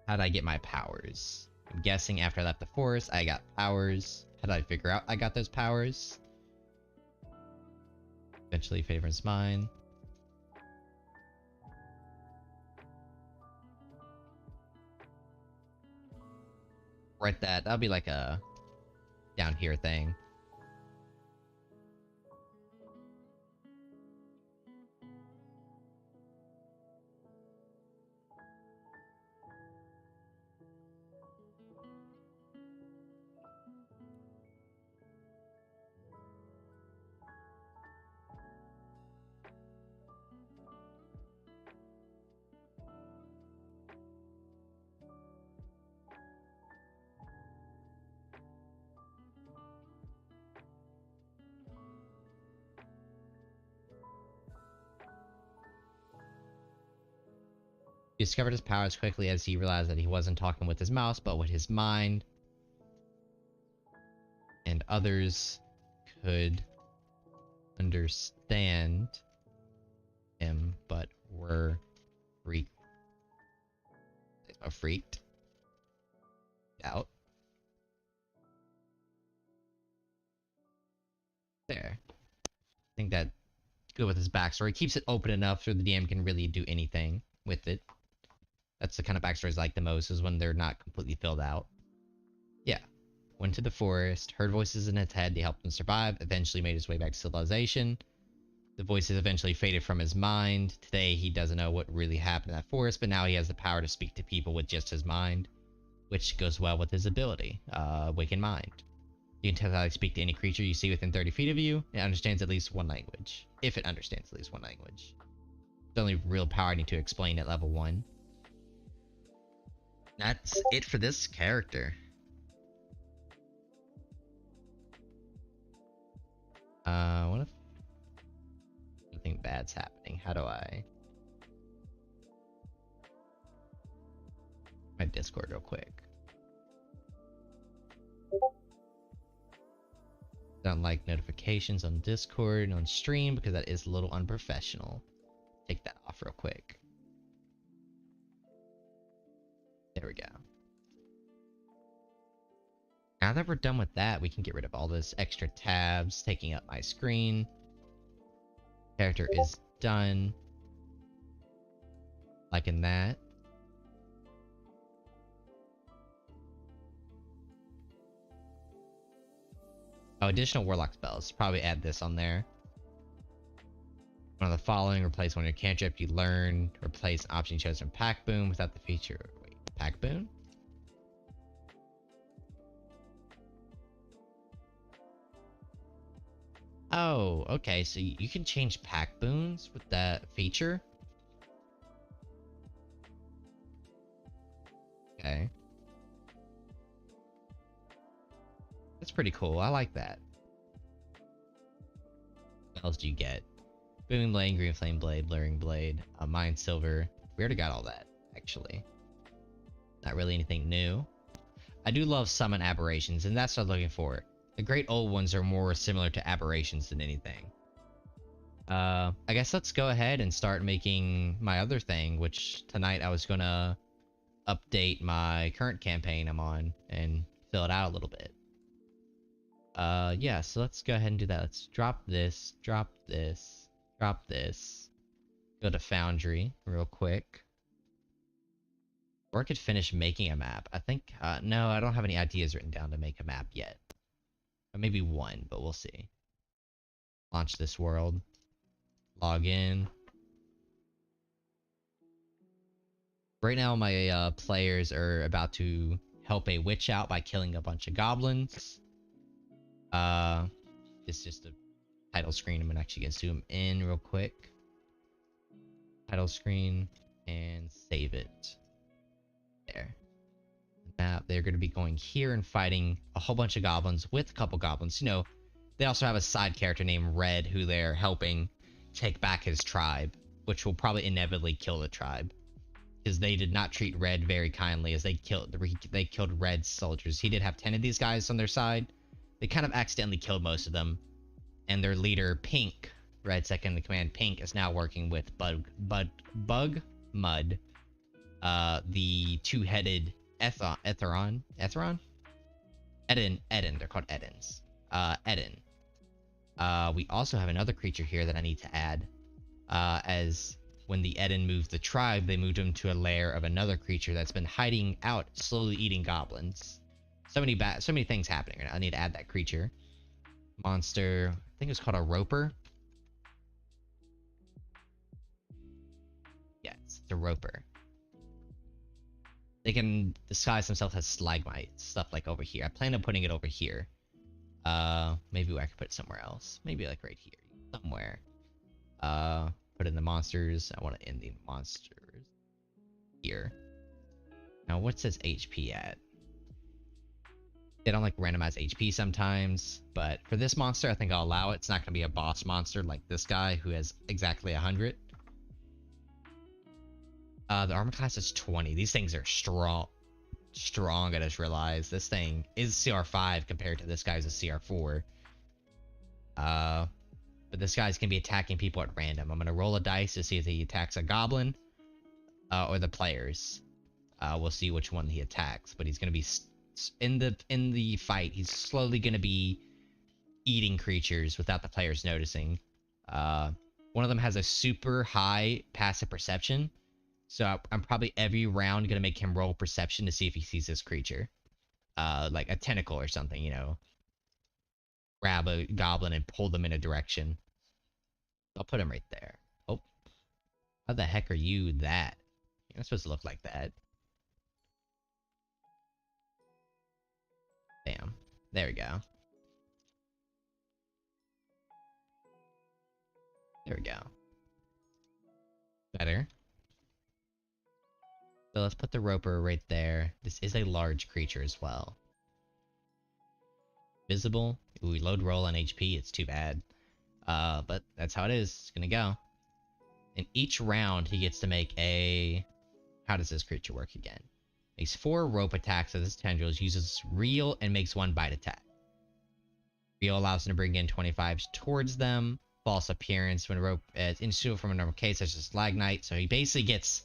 How did I get my powers? I'm guessing after I left the forest, I got powers. How did I figure out I got those powers? Eventually faded from his mind. Write that. That'll be like a down here thing. He discovered his powers quickly as he realized that he wasn't talking with his mouse, but with his mind. And others could understand him, but were freaked out. There. I think that good with his backstory. Keeps it open enough so the DM can really do anything with it. That's the kind of backstories I like the most, is when they're not completely filled out. Yeah. Went to the forest, heard voices in his head, they helped him survive, eventually made his way back to civilization. The voices eventually faded from his mind. Today, he doesn't know what really happened in that forest, but now he has the power to speak to people with just his mind, which goes well with his ability, Awaken Mind. You can telepathically speak to any creature you see within 30 feet of you. It understands at least one language. If it understands at least one language. The only real power I need to explain at level 1. That's it for this character. What if something bad's happening? How do I... my Discord real quick. Don't like notifications on Discord and on stream because that is a little unprofessional. Take that off real quick. There we go. Now that we're done with that, we can get rid of all this extra tabs taking up my screen. Character is done. Liking that. Oh, additional warlock spells. Probably add this on there. One of the following, replace one of your cantrip you learn. Replace an option you chose from Pack Boon without the feature. Wait, Pack Boon? Oh, okay, so you can change Pack Boons with that feature? Okay. That's pretty cool, I like that. What else do you get? Booming Blade, Green Flame Blade, Blurring Blade, Mind Silver. We already got all that, actually. Not really anything new. I do love Summon Aberrations, and that's what I'm looking for. The great old ones are more similar to aberrations than anything. I guess let's go ahead and start making my other thing, which tonight I was gonna update my current campaign I'm on and fill it out a little bit. Yeah, so let's go ahead and do that. Let's drop this, drop this, drop this. Go to Foundry real quick. Or I could finish making a map. I think, no, I don't have any ideas written down to make a map yet. Or maybe one, but we'll see. Launch this world. Log in. Right now, my players are about to help a witch out by killing a bunch of goblins. It's just a title screen. I'm actually gonna zoom in real quick. Title screen and save it. There. Now they're going to be going here and fighting a whole bunch of goblins with a couple goblins. You know, they also have a side character named Red who they're helping take back his tribe, which will probably inevitably kill the tribe, because they did not treat Red very kindly as they killed Red's soldiers. He did have 10 of these guys on their side. They kind of accidentally killed most of them, and their leader Pink, Red's second in command Pink, is now working with Bug Mud, the two-headed Eden, they're called Edens. Eden. We also have another creature here that I need to add. As when the Eden moved the tribe, they moved him to a lair of another creature that's been hiding out, slowly eating goblins. So many things happening right now. I need to add that creature. Monster, I think it's called a Roper. Yeah, it's a Roper. They can disguise themselves as stalagmite, stuff like over here. I plan on putting it over here. Maybe I could put it somewhere else. Maybe like right here, somewhere. Put in the monsters. I want to end the monsters here. Now, what's this HP at? They don't like randomize HP sometimes, but for this monster, I think I'll allow it. It's not going to be a boss monster like this guy who has exactly 100. The armor class is 20. These things are strong. Strong, I just realized. This thing is CR5 compared to this guy's a CR4. But this guy's gonna be attacking people at random. I'm gonna roll a dice to see if he attacks a goblin, or the players. We'll see which one he attacks. But he's gonna be in the fight. He's slowly gonna be eating creatures without the players noticing. One of them has a super high passive perception, so I'm probably every round gonna make him roll perception to see if he sees this creature, like a tentacle or something, you know. Grab a goblin and pull them in a direction. I'll put him right there. Oh, how the heck are you that? You're not supposed to look like that. Bam. There we go. There we go. Better. So let's put the roper right there. This is a large creature as well. Visible. Ooh, we load roll on HP. It's too bad. But that's how it is. It's gonna go. In each round, he gets to make a... How does this creature work again? Makes 4 rope attacks with his tendrils, uses reel, and makes 1 bite attack. Reel allows him to bring in 25s towards them. False appearance when rope is insuitable from a normal case, such as Slagnite. So he basically gets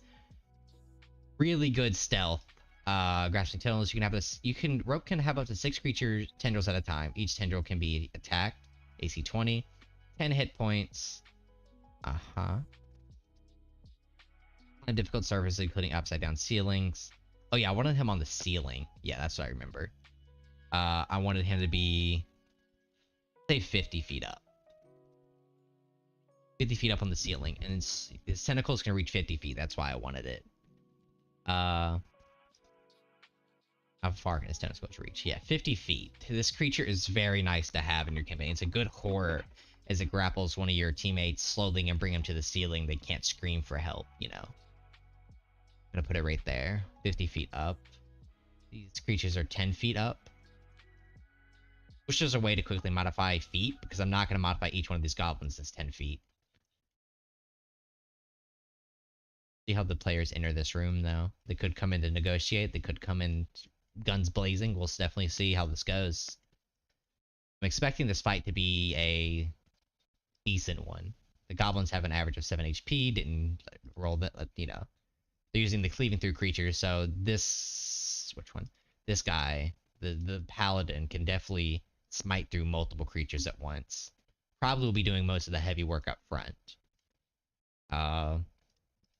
really good stealth. Grasping tendrils. You can have this. Rope can have up to 6 creature tendrils at a time. Each tendril can be attacked. AC 20, 10 hit points. On difficult surfaces, including upside down ceilings. Oh yeah, I wanted him on the ceiling. Yeah, that's what I remember. I wanted him to be, say, 50 feet up. 50 feet up on the ceiling, and his tentacles can reach 50 feet. That's why I wanted it. How far can his tentacles reach? Yeah, 50 feet. This creature is very nice to have in your campaign. It's a good horror as it grapples one of your teammates slowly and bring him to the ceiling. They can't scream for help, you know. I'm gonna put it right there. 50 feet up. These creatures are 10 feet up. Which is a way to quickly modify feet, because I'm not gonna modify each one of these goblins as 10 feet. See how the players enter this room, though? They could come in to negotiate. They could come in guns blazing. We'll definitely see how this goes. I'm expecting this fight to be a decent one. The goblins have an average of 7 HP. Didn't roll that, you know. They're using the cleaving through creatures, so this... Which one? This guy, the paladin, can definitely smite through multiple creatures at once. Probably will be doing most of the heavy work up front.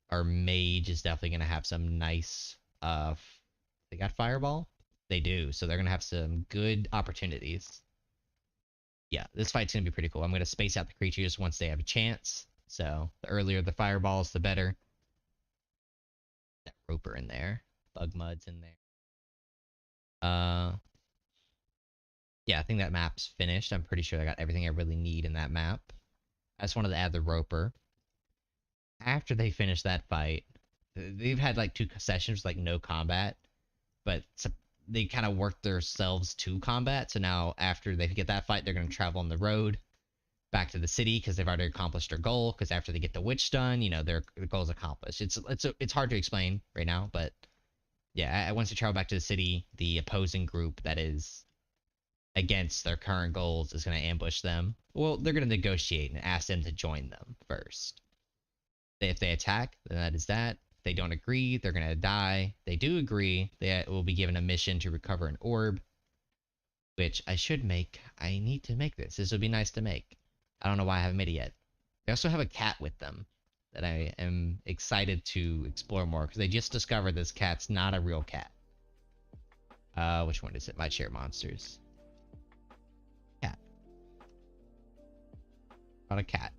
Our mage is definitely going to have some nice... They got fireball? They do, so they're going to have some good opportunities. Yeah, this fight's going to be pretty cool. I'm going to space out the creatures once they have a chance. So, the earlier the fireballs, the better. That roper in there. Bug mud's in there. Yeah, I think that map's finished. I'm pretty sure I got everything I really need in that map. I just wanted to add the roper. After they finish that fight, they've had like 2 sessions like no combat, but they kind of worked themselves to combat. So now after they get that fight, they're going to travel on the road back to the city because they've already accomplished their goal. Because after they get the witch done, you know, their goal's accomplished. It's hard to explain right now, but yeah, once they travel back to the city, the opposing group that is against their current goals is going to ambush them. Well, they're going to negotiate and ask them to join them first. If they attack, then that is that. If they don't agree, they're going to die. They do agree, they will be given a mission to recover an orb, which I should make. I need to make this. This would be nice to make. I don't know why I haven't made it yet. They also have a cat with them that I am excited to explore more, because they just discovered this cat's not a real cat. Which one is it? My share monsters. Cat. Not a cat.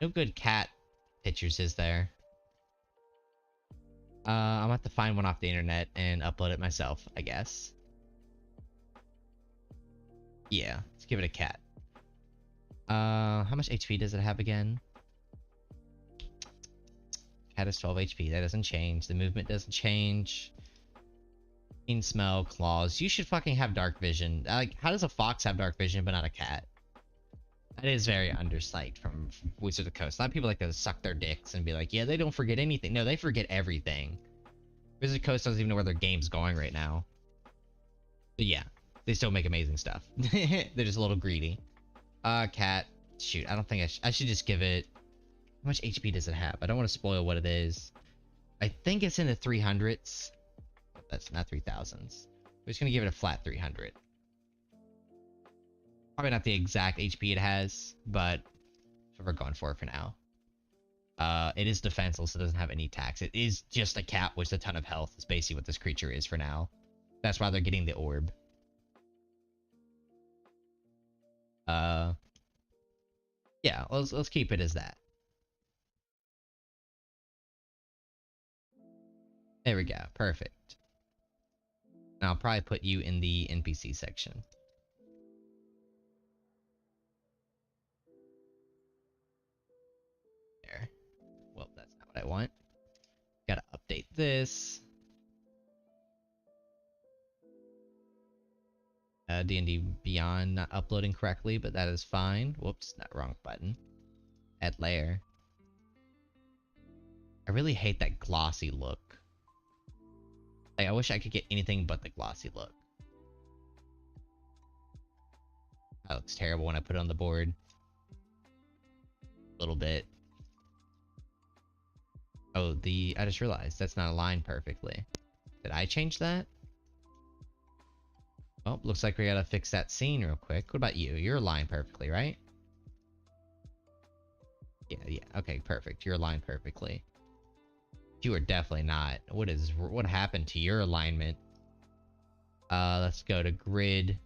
No good cat pictures, is there? I'm gonna have to find one off the internet and upload it myself, I guess. Yeah, let's give it a cat. How much HP does it have again? Cat is 12 HP. That doesn't change. The movement doesn't change. Keen smell, claws. You should fucking have dark vision. Like, how does a fox have dark vision but not a cat? That is very undersized from Wizard of the Coast. A lot of people like to suck their dicks and be like, yeah, they don't forget anything. No, they forget everything. Wizard of the Coast doesn't even know where their game's going right now. But yeah, they still make amazing stuff. They're just a little greedy. Cat. Shoot, I don't think I should just give it... How much HP does it have? I don't want to spoil what it is. I think it's in the 300s. That's not 3000s. We're just going to give it a flat 300. Probably not the exact HP it has, but that's what we're going for now. It is defenseless, so it doesn't have any attacks. It is just a cat with a ton of health. It's basically what this creature is for now. That's why they're getting the orb. Yeah, let's keep it as that. There we go, perfect. Now I'll probably put you in the NPC section. There. Well, that's not what I want. Gotta update this. D&D Beyond not uploading correctly, but that is fine. Whoops, not wrong button. Add layer. I really hate that glossy look. Like, I wish I could get anything but the glossy look. That looks terrible when I put it on the board. A little bit. Oh, I just realized that's not aligned perfectly. Did I change that? Well, looks like we gotta fix that scene real quick. What about you? You're aligned perfectly, right? Yeah, okay, perfect. You're aligned perfectly. You are definitely not. What happened to your alignment? Let's go to grid.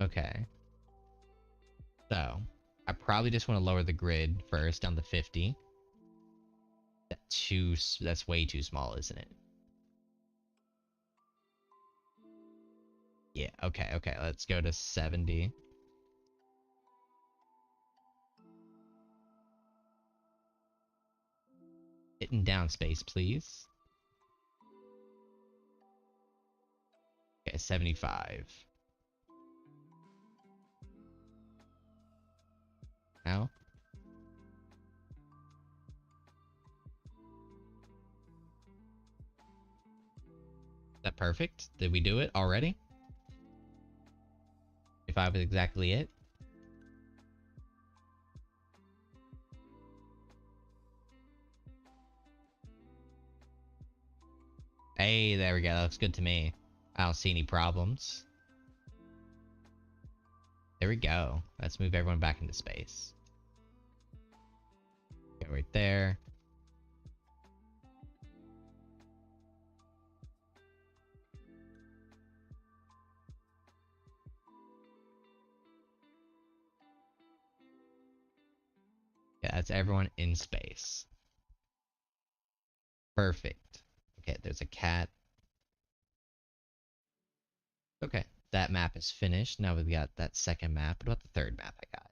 Okay. So, I probably just want to lower the grid first down to 50. That's way too small, isn't it? Yeah, okay, let's go to 70. Hitting down space, please. Okay, 75. Now? Is that perfect? Did we do it already? 55 is exactly it. Hey, there we go. That looks good to me. I don't see any problems. There we go. Let's move everyone back into space. Go right there. Yeah, that's everyone in space. Perfect. Okay, there's a cat. Okay, that map is finished. Now we've got that second map. What about the third map I got?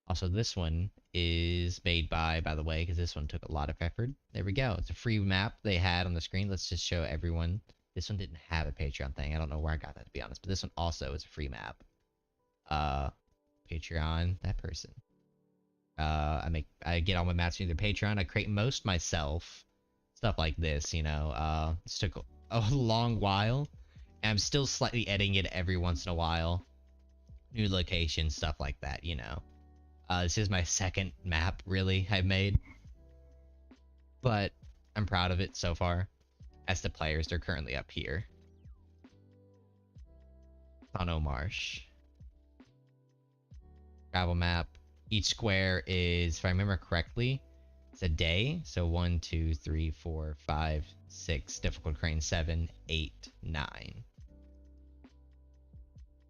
Also, this one is made by the way, because this one took a lot of effort. There we go. It's a free map they had on the screen. Let's just show everyone. This one didn't have a Patreon thing. I don't know where I got that, to be honest. But this one also is a free map. Patreon, that person. I get all my maps through their Patreon. I create most myself. Stuff like this, you know. This took a long while. And I'm still slightly editing it every once in a while. New locations, stuff like that, you know. This is my second map, really, I've made. But I'm proud of it so far. As the players, they're currently up here. Tono Marsh. Travel map. Each square is, if I remember correctly, it's a day. So 1, 2, 3, 4, 5, 6. Difficult crane 7, 8, 9.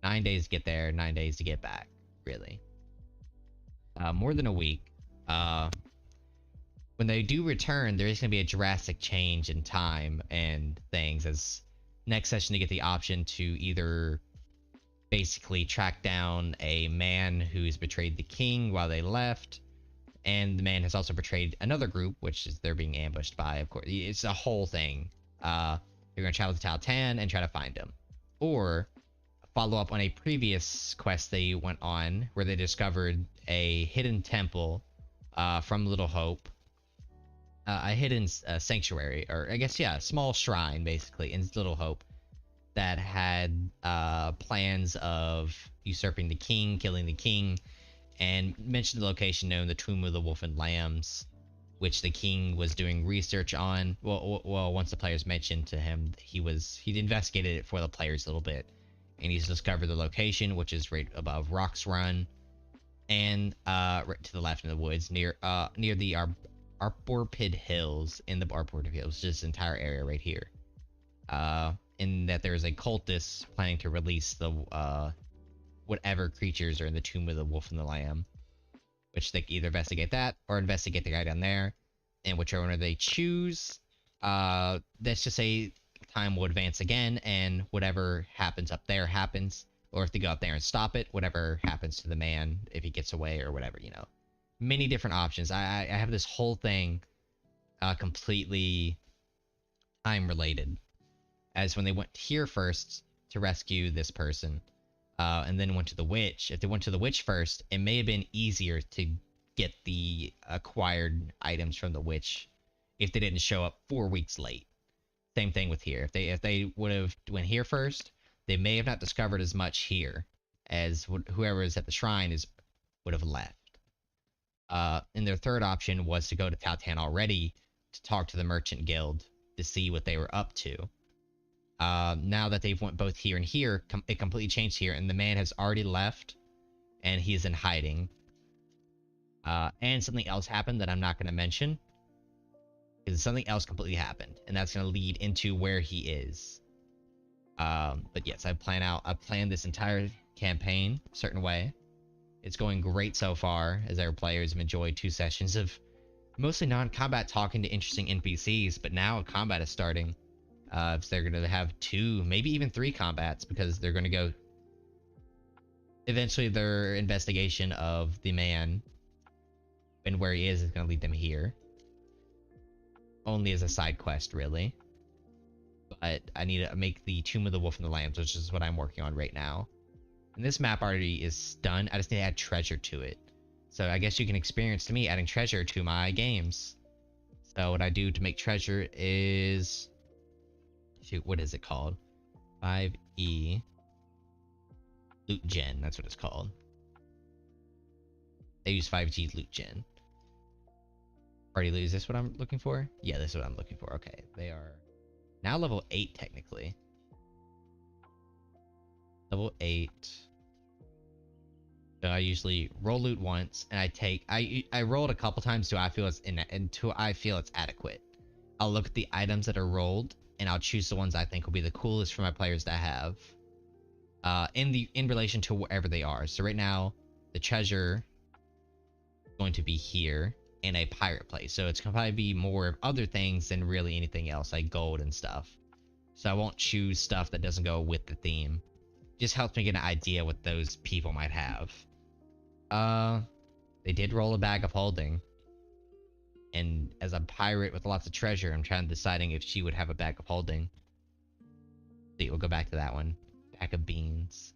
9 days to get there, 9 days to get back, really. More than a week. When they do return, there is going to be a drastic change in time and things, as next session to get the option to either basically track down a man who's betrayed the king while they left, and the man has also betrayed another group, which is they're being ambushed by, of course. It's a whole thing. You're going to travel to Taltan and try to find him. Or follow up on a previous quest they went on where they discovered a hidden temple from Little Hope. A hidden sanctuary, or I guess, yeah, a small shrine, basically, in Little Hope that had plans of usurping the king, killing the king, and mentioned the location known the Tomb of the Wolf and Lambs, which the king was doing research on. Well, once the players mentioned to him, he'd investigated it for the players a little bit, and he's discovered the location, which is right above Rock's Run, and right to the left in the woods near the Arborpid Hills. In the Arborpid Hills, just this entire area right here. In that there's a cultist planning to release the whatever creatures are in the Tomb of the Wolf and the Lamb, which they can either investigate that or investigate the guy down there, and whichever one they choose, let's just say time will advance again, and whatever happens up there happens, or if they go up there and stop it, whatever happens to the man if he gets away or whatever, you know. Many different options. I have this whole thing completely time related, as when they went here first to rescue this person, and then went to the witch. If they went to the witch first, it may have been easier to get the acquired items from the witch if they didn't show up 4 weeks late. Same thing with here. If they would have went here first, they may have not discovered as much here as whoever is at the shrine would have left. And their third option was to go to Tautan already to talk to the Merchant Guild to see what they were up to. Now that they've went both here and here, it completely changed here, and the man has already left, and he's in hiding. And something else happened that I'm not going to mention, because something else completely happened, and that's going to lead into where he is. But yes, I planned this entire campaign a certain way. It's going great so far, as our players have enjoyed 2 sessions of mostly non-combat talking to interesting NPCs, but now combat is starting. So they're going to have 2, maybe even 3 combats, because they're going to go... Eventually, their investigation of the man and where he is going to lead them here. Only as a side quest, really. But I need to make the Tomb of the Wolf and the Lambs, which is what I'm working on right now. And this map already is done. I just need to add treasure to it. So I guess you can experience to me adding treasure to my games. So what I do to make treasure is... Shoot, what is it called? 5E Loot Gen, that's what it's called. They use 5G Loot Gen. Already lose. Is this what I'm looking for? Yeah, this is what I'm looking for. Okay, they are now level 8 technically. Level 8. So I usually roll loot once, and I rolled a couple times until I feel it's adequate. I'll look at the items that are rolled, and I'll choose the ones I think will be the coolest for my players to have. In relation to wherever they are. So right now, the treasure is going to be here in a pirate place. So it's gonna probably be more of other things than really anything else, like gold and stuff. So I won't choose stuff that doesn't go with the theme. Just helps me get an idea what those people might have. They did roll a bag of holding. And as a pirate with lots of treasure, I'm deciding if she would have a bag of holding. See, we'll go back to that one. Bag of beans.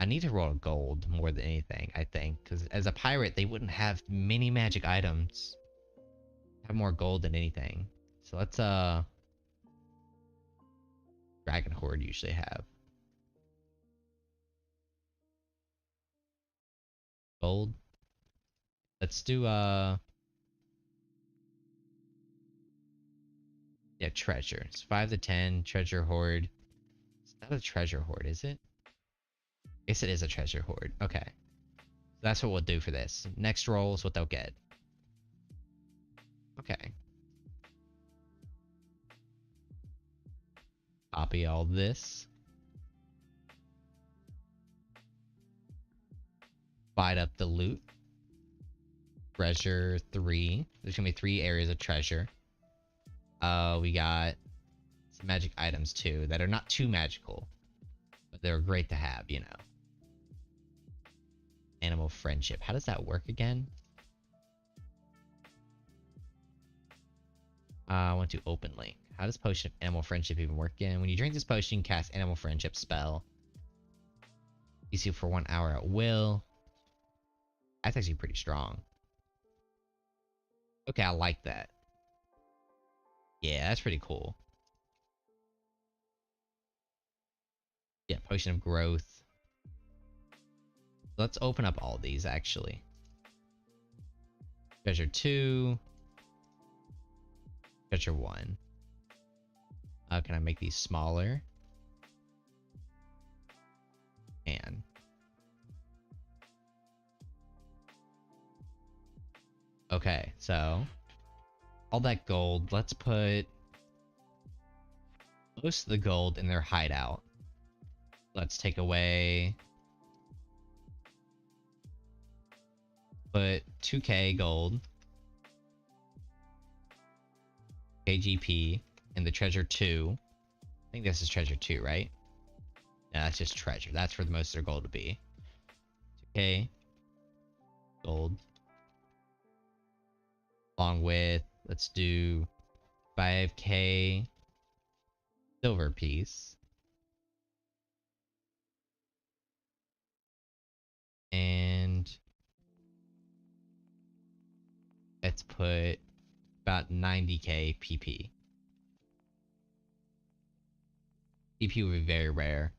I need to roll gold more than anything, I think. Because as a pirate, they wouldn't have many magic items. Have more gold than anything. So let's, Dragon Horde usually have. Gold. Let's do, yeah, treasure. It's 5 to 10, treasure horde. It's not a treasure horde, is it? I guess it is a treasure horde. Okay. So that's what we'll do for this. Next roll is what they'll get. Okay. Copy all this. Divide up the loot. Treasure 3. There's gonna be 3 areas of treasure. We got some magic items too that are not too magical, but they're great to have, you know. Animal friendship. How does that work again? I want to open link. How does Potion of Animal Friendship even work again? When you drink this potion, cast Animal Friendship spell. You see for 1 hour at will. That's actually pretty strong. Okay, I like that. Yeah, that's pretty cool. Yeah, Potion of Growth. Let's open up all these, actually. Treasure 2. Treasure 1. Can I make these smaller? And okay, so all that gold, let's put most of the gold in their hideout. Let's take away, put 2k gold, KGP in the treasure 2. I think this is treasure 2, right? No, that's just treasure. That's where the most of their gold would be. 2k gold. Along with, let's do 5k silver piece. And let's put about 90k PP. PP would be very rare.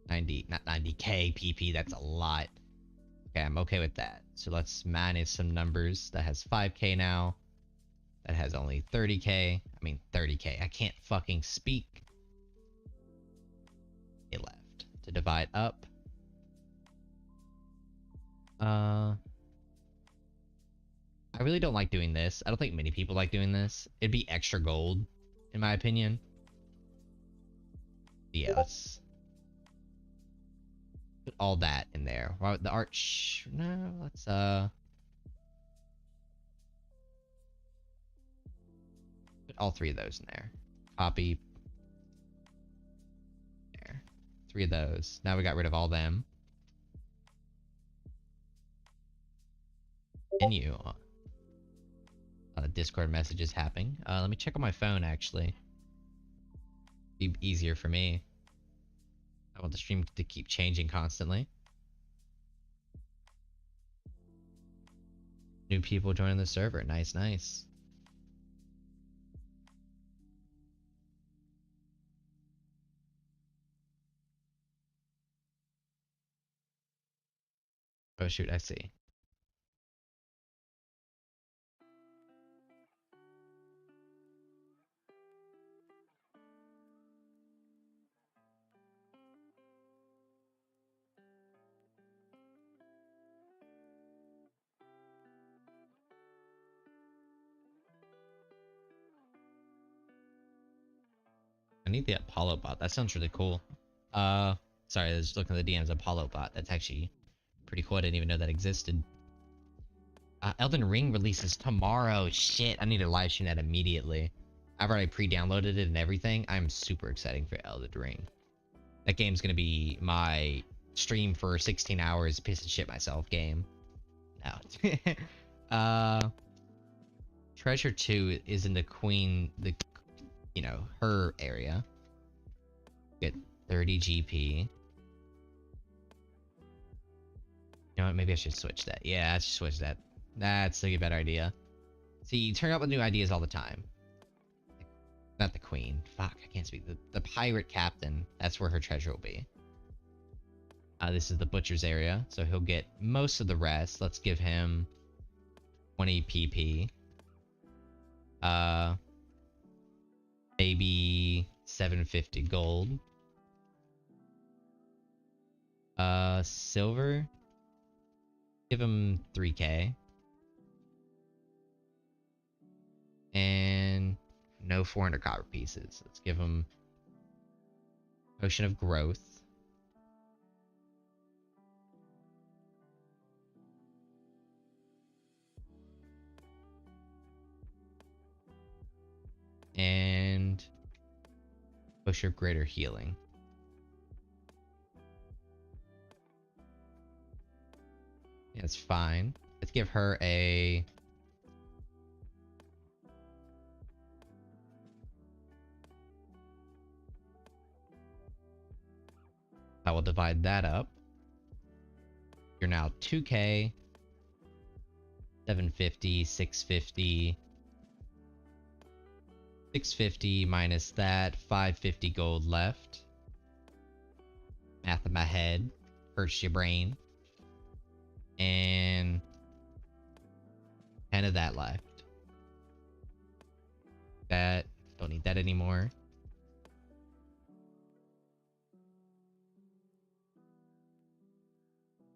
not 90k PP, that's a lot. Okay, I'm okay with that. So let's manage some numbers. That has 5k now. That has only 30k. I mean 30k. I can't fucking speak. It left. To divide up. I really don't like doing this. I don't think many people like doing this. It'd be extra gold, in my opinion. Yeah, let's put all that in there. Well, the arch... No, let's, put all 3 of those in there. Copy. There. 3 of those. Now we got rid of all them. Menu. Discord messages happening. Let me check on my phone, actually. Be easier for me. I want the stream to keep changing constantly. New people joining the server. Nice, nice. Oh shoot, I see. I need the Apollo bot. That sounds really cool. Sorry, I was looking at the DM's Apollo bot. That's actually pretty cool. I didn't even know that existed. Elden Ring releases tomorrow. Shit, I need to live stream that immediately. I've already pre-downloaded it and everything. I'm super excited for Elden Ring. That game's gonna be my stream for 16 hours, piss and shit myself game. No. Treasure 2 is in the queen, you know, her area. Get 30 GP. You know what, maybe I should switch that. Yeah, I should switch that. That's a better idea. See, you turn up with new ideas all the time. Not the queen. Fuck, I can't speak. The pirate captain. That's where her treasure will be. This is the butcher's area, so he'll get most of the rest. Let's give him 20 PP. Maybe 750 gold. Silver. Give him 3k. And no 400 copper pieces. Let's give him Potion of Growth. And Potion of Greater Healing. Yeah, that's fine. Let's give her a I will divide that up. You're now 2k, 750, 650, 650 minus that, 550 gold left. Math in my head hurts your brain. And 10 of that left. That, don't need that anymore.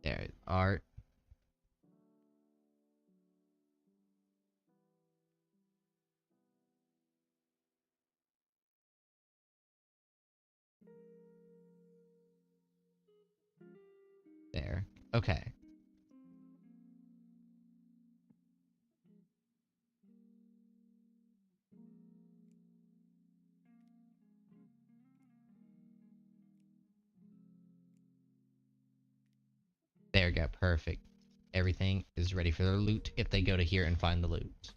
There, art. There. Okay. There we go. Perfect. Everything is ready for their loot if they go to here and find the loot.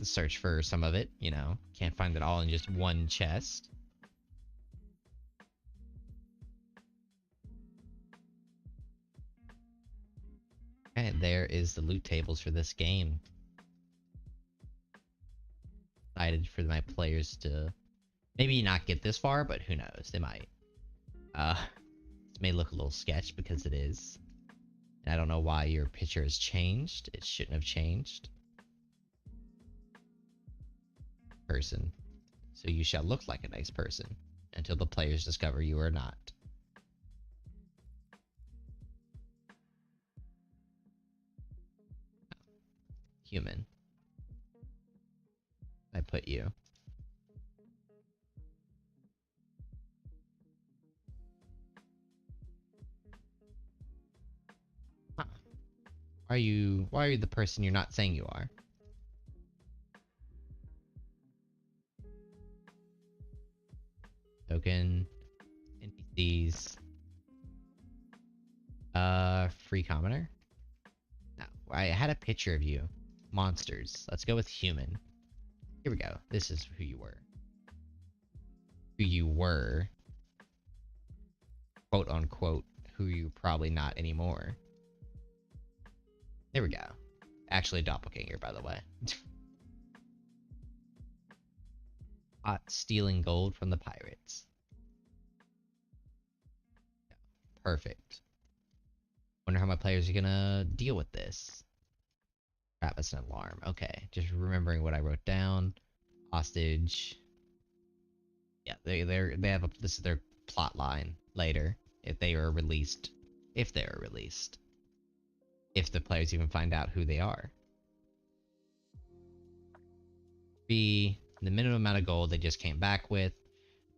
Search for some of it, you know. Can't find it all in just one chest. Okay, there is the loot tables for this game. Excited for my players to maybe not get this far, but who knows? They might. This may look a little sketch because it is. And I don't know why your picture has changed. It shouldn't have changed. Person. So you shall look like a nice person until the players discover you are not. Human. I put you. Huh. Why are you the person you're not saying you are? Token. NPCs. Free commoner? No, I had a picture of you. Monsters. Let's go with human. Here we go. This is who you were. Who you were. Quote unquote. Who you probably not anymore. There we go. Actually a doppelganger, by the way. Hot stealing gold from the pirates. Perfect. Wonder how my players are gonna deal with this. Crap, that's an alarm. Okay, just remembering what I wrote down. Hostage. Yeah, they have this is their plot line later if they are released. If they are released. If the players even find out who they are. The minimum amount of gold they just came back with.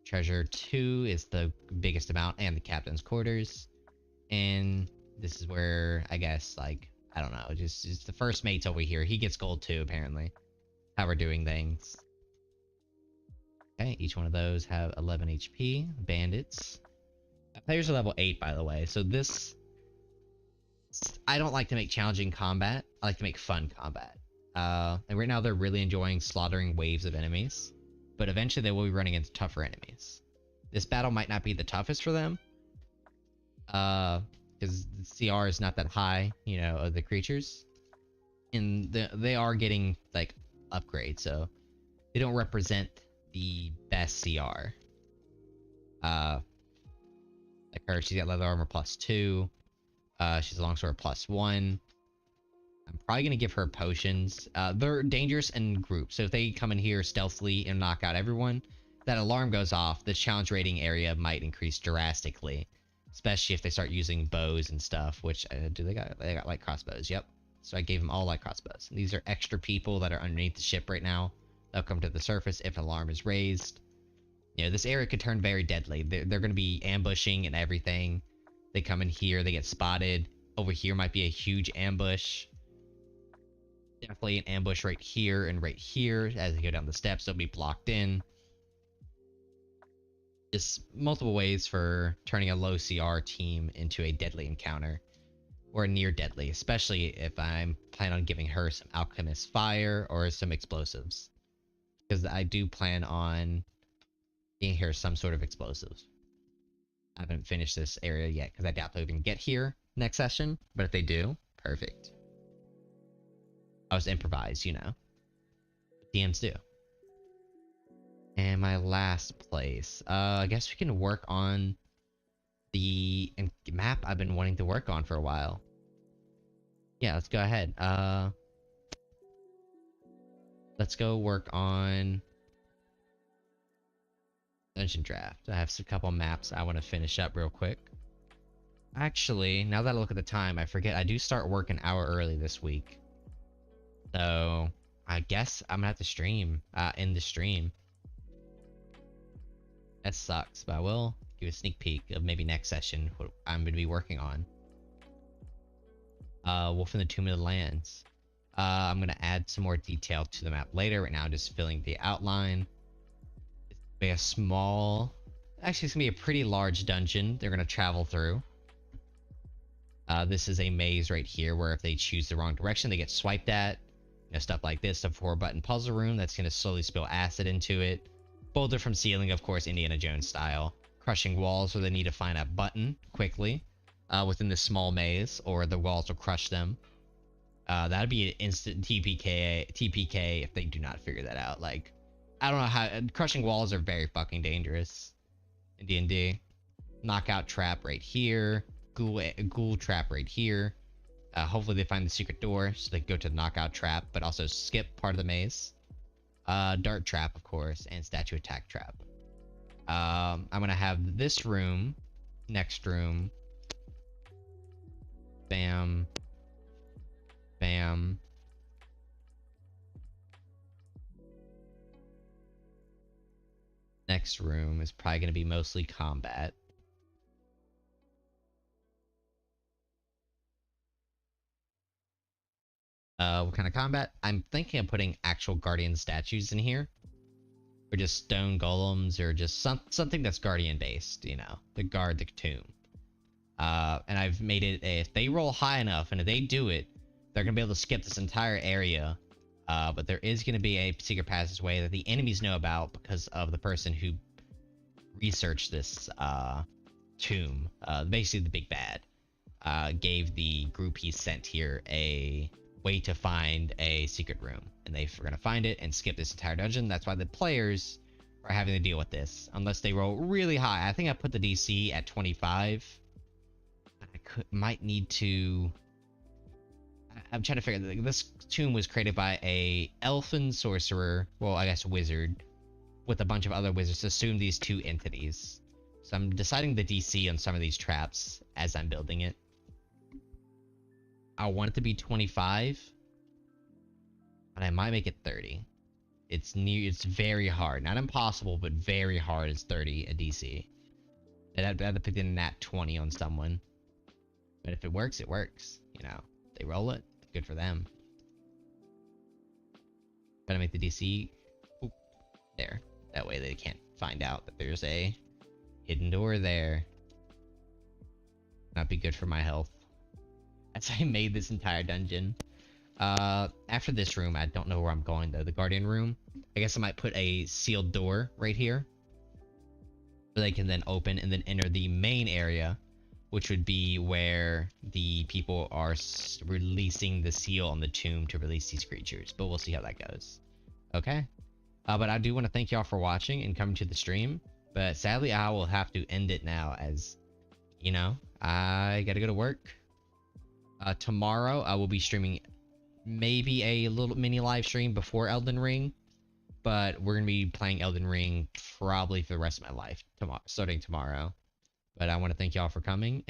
Treasure 2 is the biggest amount, and the captain's quarters. And this is where, I guess, like, I don't know, just the first mate's over here. He gets gold too, apparently. How we're doing things. Okay, each one of those have 11 HP. Bandits. Players are level 8, by the way. So this... I don't like to make challenging combat. I like to make fun combat. And right now they're really enjoying slaughtering waves of enemies. But eventually they will be running into tougher enemies. This battle might not be the toughest for them. Because the CR is not that high, you know, of the creatures. And they are getting, like, upgrades, so... They don't represent the best CR. Like her, she's got leather armor +2. She's a longsword +1. I'm probably gonna give her potions. They're dangerous in groups, so if they come in here stealthily and knock out everyone, that alarm goes off, the challenge rating area might increase drastically. Especially if they start using bows and stuff, which, they got light crossbows, yep. So I gave them all light crossbows. These are extra people that are underneath the ship right now. They'll come to the surface if an alarm is raised. You know, this area could turn very deadly. They're going to be ambushing and everything. They come in here, they get spotted. Over here might be a huge ambush. Definitely an ambush right here and right here. As they go down the steps, they'll be blocked in. Just multiple ways for turning a low CR team into a deadly encounter. Or near deadly, especially if I'm planning on giving her some alchemist fire or some explosives. Because I do plan on getting her some sort of explosives. I haven't finished this area yet because I doubt they'll even get here next session. But if they do, perfect. I was improvised, you know. DMs do. And my last place. I guess we can work on the map I've been wanting to work on for a while. Yeah, let's go ahead. Let's go work on Dungeon Draft. I have a couple maps I want to finish up real quick. Actually, now that I look at the time, I forget I do start work an hour early this week. So, I guess I'm gonna have to stream, end the stream. That sucks, but I will give a sneak peek of maybe next session what I'm gonna be working on. Wolf in the Tomb of the Lands. I'm gonna add some more detail to the map later. Right now, I'm just filling the outline. It's gonna be a small, actually, it's gonna be a pretty large dungeon they're gonna travel through. This is a maze right here where if they choose the wrong direction, they get swiped at. You know, stuff like this. A 4-button puzzle room that's gonna slowly spill acid into it. Boulder from ceiling, of course, Indiana Jones style. Crushing walls where they need to find a button quickly within this small maze, or the walls will crush them. That'd be an instant TPK if they do not figure that out. Like, I don't know how crushing walls are very fucking dangerous in D&D. Knockout trap right here. Ghoul trap right here. Hopefully they find the secret door so they can go to the knockout trap, but also skip part of the maze. Dart trap, of course, and statue attack trap. I'm gonna have this room, next room. Bam. Bam. Next room is probably gonna be mostly combat. What kind of combat? I'm thinking of putting actual guardian statues in here. Or just stone golems, or just something that's guardian based, you know, to guard the tomb. And I've made it, if they roll high enough, and if they do it, they're gonna be able to skip this entire area. But there is gonna be a secret passageway that the enemies know about because of the person who researched this tomb. Basically the big bad gave the group he sent here a way to find a secret room, and they're gonna find it and skip this entire dungeon. That's why the players are having to deal with this unless they roll really high. I think I put the DC at 25. I might need to. I'm trying to figure. This tomb was created by a elfin sorcerer, well, I guess wizard, with a bunch of other wizards to assume these two entities. So I'm deciding the DC on some of these traps as I'm building it. I want it to be 25, but I might make it 30. It's very hard. Not impossible, but very hard is 30 a DC. I'd have to put in that 20 on someone. But if it works, it works. You know, they roll it, good for them. Gotta make the DC there. That way they can't find out that there's a hidden door there. Not be good for my health. As I made this entire dungeon. After this room, I don't know where I'm going though. The guardian room. I guess I might put a sealed door right here. So they can then open and then enter the main area, which would be where the people are releasing the seal on the tomb to release these creatures. But we'll see how that goes. Okay. But I do want to thank y'all for watching and coming to the stream. But sadly, I will have to end it now as, you know, I gotta go to work. Tomorrow, I will be streaming maybe a little mini live stream before Elden Ring. But we're going to be playing Elden Ring probably for the rest of my life, starting tomorrow. But I want to thank y'all for coming.